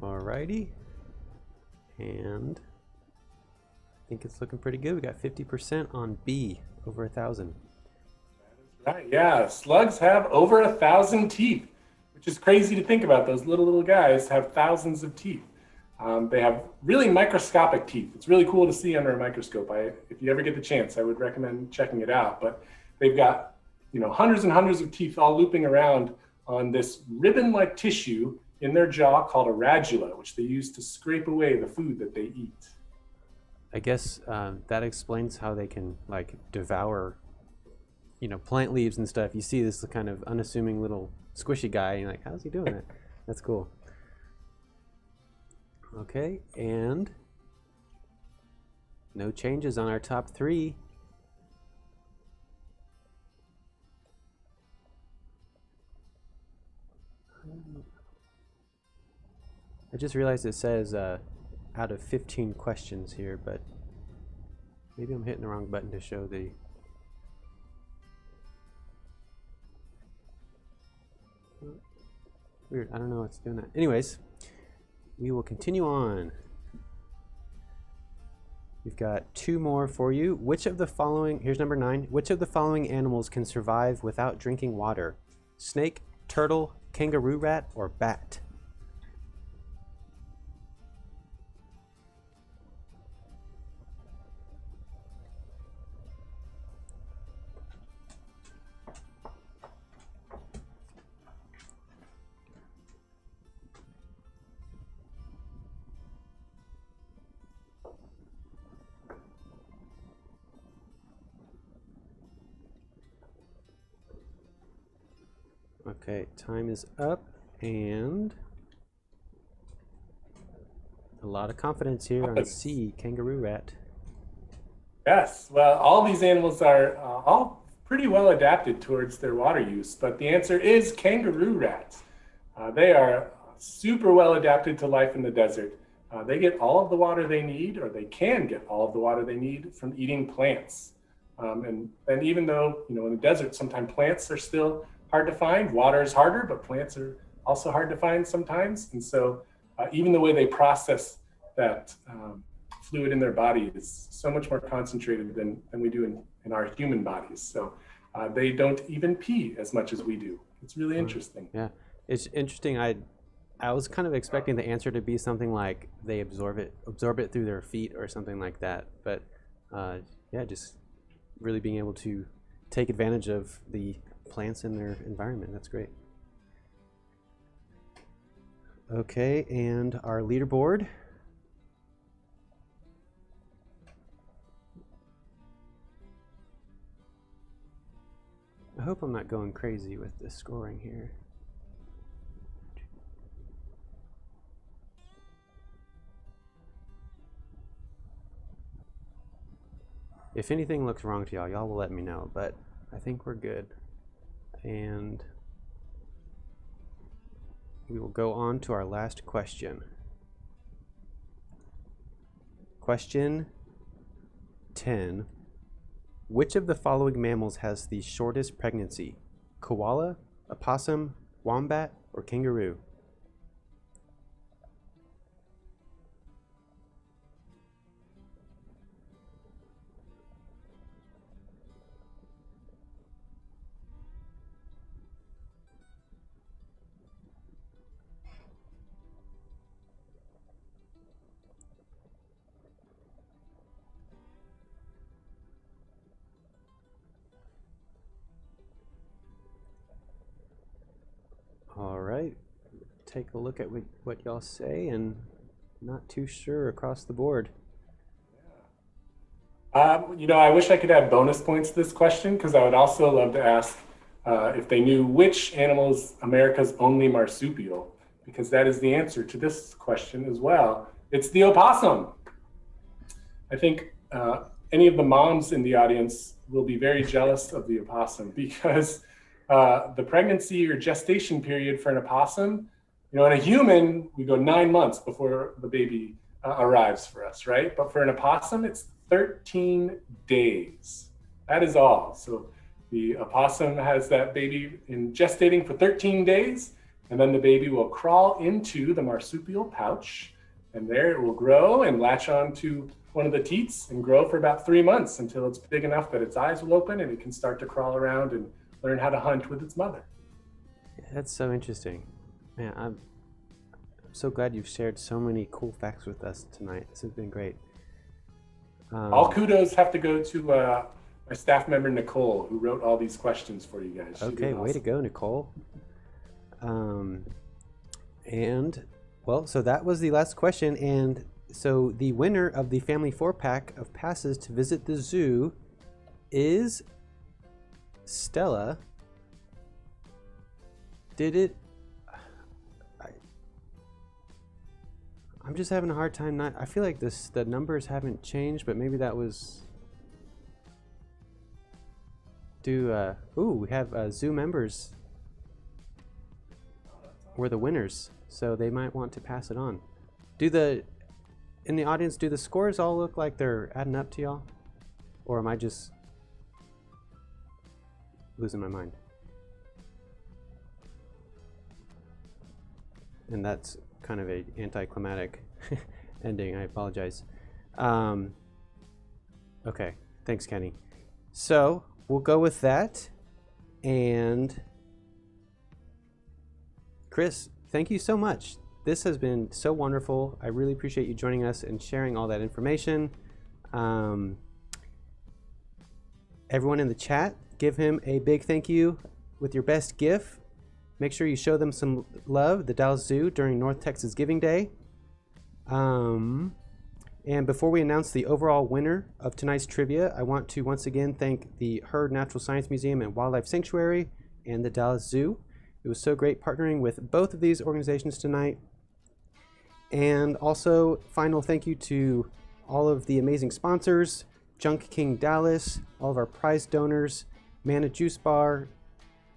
Alrighty, and I think it's looking pretty good. We got 50% on B, over 1,000. Right, yeah, slugs have over 1,000 teeth, which is crazy to think about. Those little guys have thousands of teeth. They have really microscopic teeth. It's really cool to see under a microscope. If you ever get the chance, I would recommend checking it out. But they've got, hundreds and hundreds of teeth all looping around on this ribbon-like tissue in their jaw called a radula, which they use to scrape away the food that they eat. I guess that explains how they can devour, plant leaves and stuff. You see this kind of unassuming little squishy guy, and you're like, how's he doing that? That's cool. Okay, and no changes on our top 3. I just realized it says out of 15 questions here, but maybe I'm hitting the wrong button to show the... Weird. I don't know what's doing that. Anyways, we will continue on. We've got 2 more for you. Which of the following, here's number 9. Which of the following animals can survive without drinking water? Snake, turtle, kangaroo rat, or bat? Okay, time is up, and a lot of confidence here on C, kangaroo rat. Yes, well, all these animals are all pretty well adapted towards their water use, but the answer is kangaroo rats. They are super well adapted to life in the desert. They get all of the water they need, or they can get all of the water they need from eating plants. And even though, in the desert, sometimes plants are still hard to find, water is harder, but plants are also hard to find sometimes. And so even the way they process that fluid in their body is so much more concentrated than we do in our human bodies. So they don't even pee as much as we do. It's really interesting. Yeah, it's interesting. I was kind of expecting the answer to be something like they absorb it through their feet or something like that. But yeah, just really being able to take advantage of the plants in their environment. That's great. Okay, and our leaderboard. I hope I'm not going crazy with the scoring here. If anything looks wrong to y'all will let me know, but I think we're good. And we will go on to our last question. Question 10. Which of the following mammals has the shortest pregnancy? Koala, opossum, wombat, or kangaroo? All right, take a look at what y'all say, and not too sure across the board. I wish I could have bonus points to this question, because I would also love to ask if they knew which animal is America's only marsupial, because that is the answer to this question as well. It's the opossum. I think any of the moms in the audience will be very jealous of the opossum, because the pregnancy or gestation period for an opossum, in a human, we go 9 months before the baby arrives for us, right? But for an opossum, it's 13 days. That is all. So the opossum has that baby gestating for 13 days, and then the baby will crawl into the marsupial pouch, and there it will grow and latch onto one of the teats and grow for about 3 months until it's big enough that its eyes will open and it can start to crawl around and learn how to hunt with its mother. That's so interesting. Man, I'm so glad you've shared so many cool facts with us tonight. This has been great. All kudos have to go to my staff member, Nicole, who wrote all these questions for you guys. Okay, way to go, Nicole. And, well, so that was the last question. And so the winner of the Family 4-pack of passes to visit the zoo is Stella. Did it? I'm just having a hard time I feel like the numbers haven't changed, but maybe that was we have zoo members were the winners, so they might want to pass it on. In the audience, do the scores all look like they're adding up to y'all? Or am I just losing my mind? and that's kind of a anticlimactic ending. I apologize. Okay, thanks, Kenny. So we'll go with that. And Chris, thank you so much. This has been so wonderful. I really appreciate you joining us and sharing all that information. Everyone in the chat, give him a big thank you with your best gift. Make sure you show them some love, the Dallas Zoo, during North Texas Giving Day. And before we announce the overall winner of tonight's trivia, I want to once again thank the Heard Natural Science Museum and Wildlife Sanctuary and the Dallas Zoo. It was so great partnering with both of these organizations tonight. And also, final thank you to all of the amazing sponsors, Junk King Dallas, all of our prize donors, Mana Juice Bar,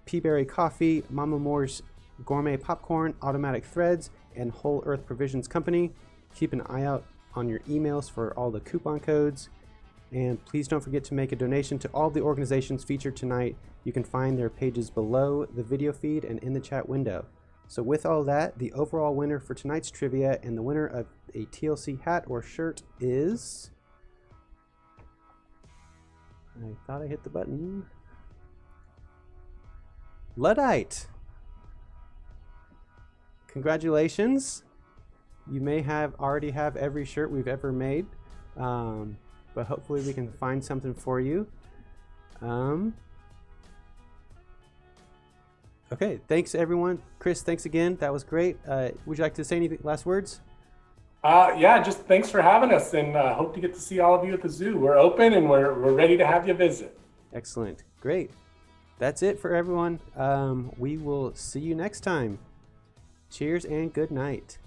Peaberry Coffee, Mama Moore's Gourmet Popcorn, Automatic Threads, and Whole Earth Provisions Company. Keep an eye out on your emails for all the coupon codes. And please don't forget to make a donation to all the organizations featured tonight. You can find their pages below the video feed and in the chat window. So with all that, the overall winner for tonight's trivia and the winner of a TLC hat or shirt is... I thought I hit the button. Luddite. Congratulations. You may already have every shirt we've ever made, but hopefully we can find something for you. Okay, thanks everyone. Chris, thanks again. That was great. Would you like to say any last words? Yeah, just thanks for having us, and hope to get to see all of you at the zoo. We're open and we're ready to have you visit. Excellent. Great. That's it for everyone. We will see you next time. Cheers and good night.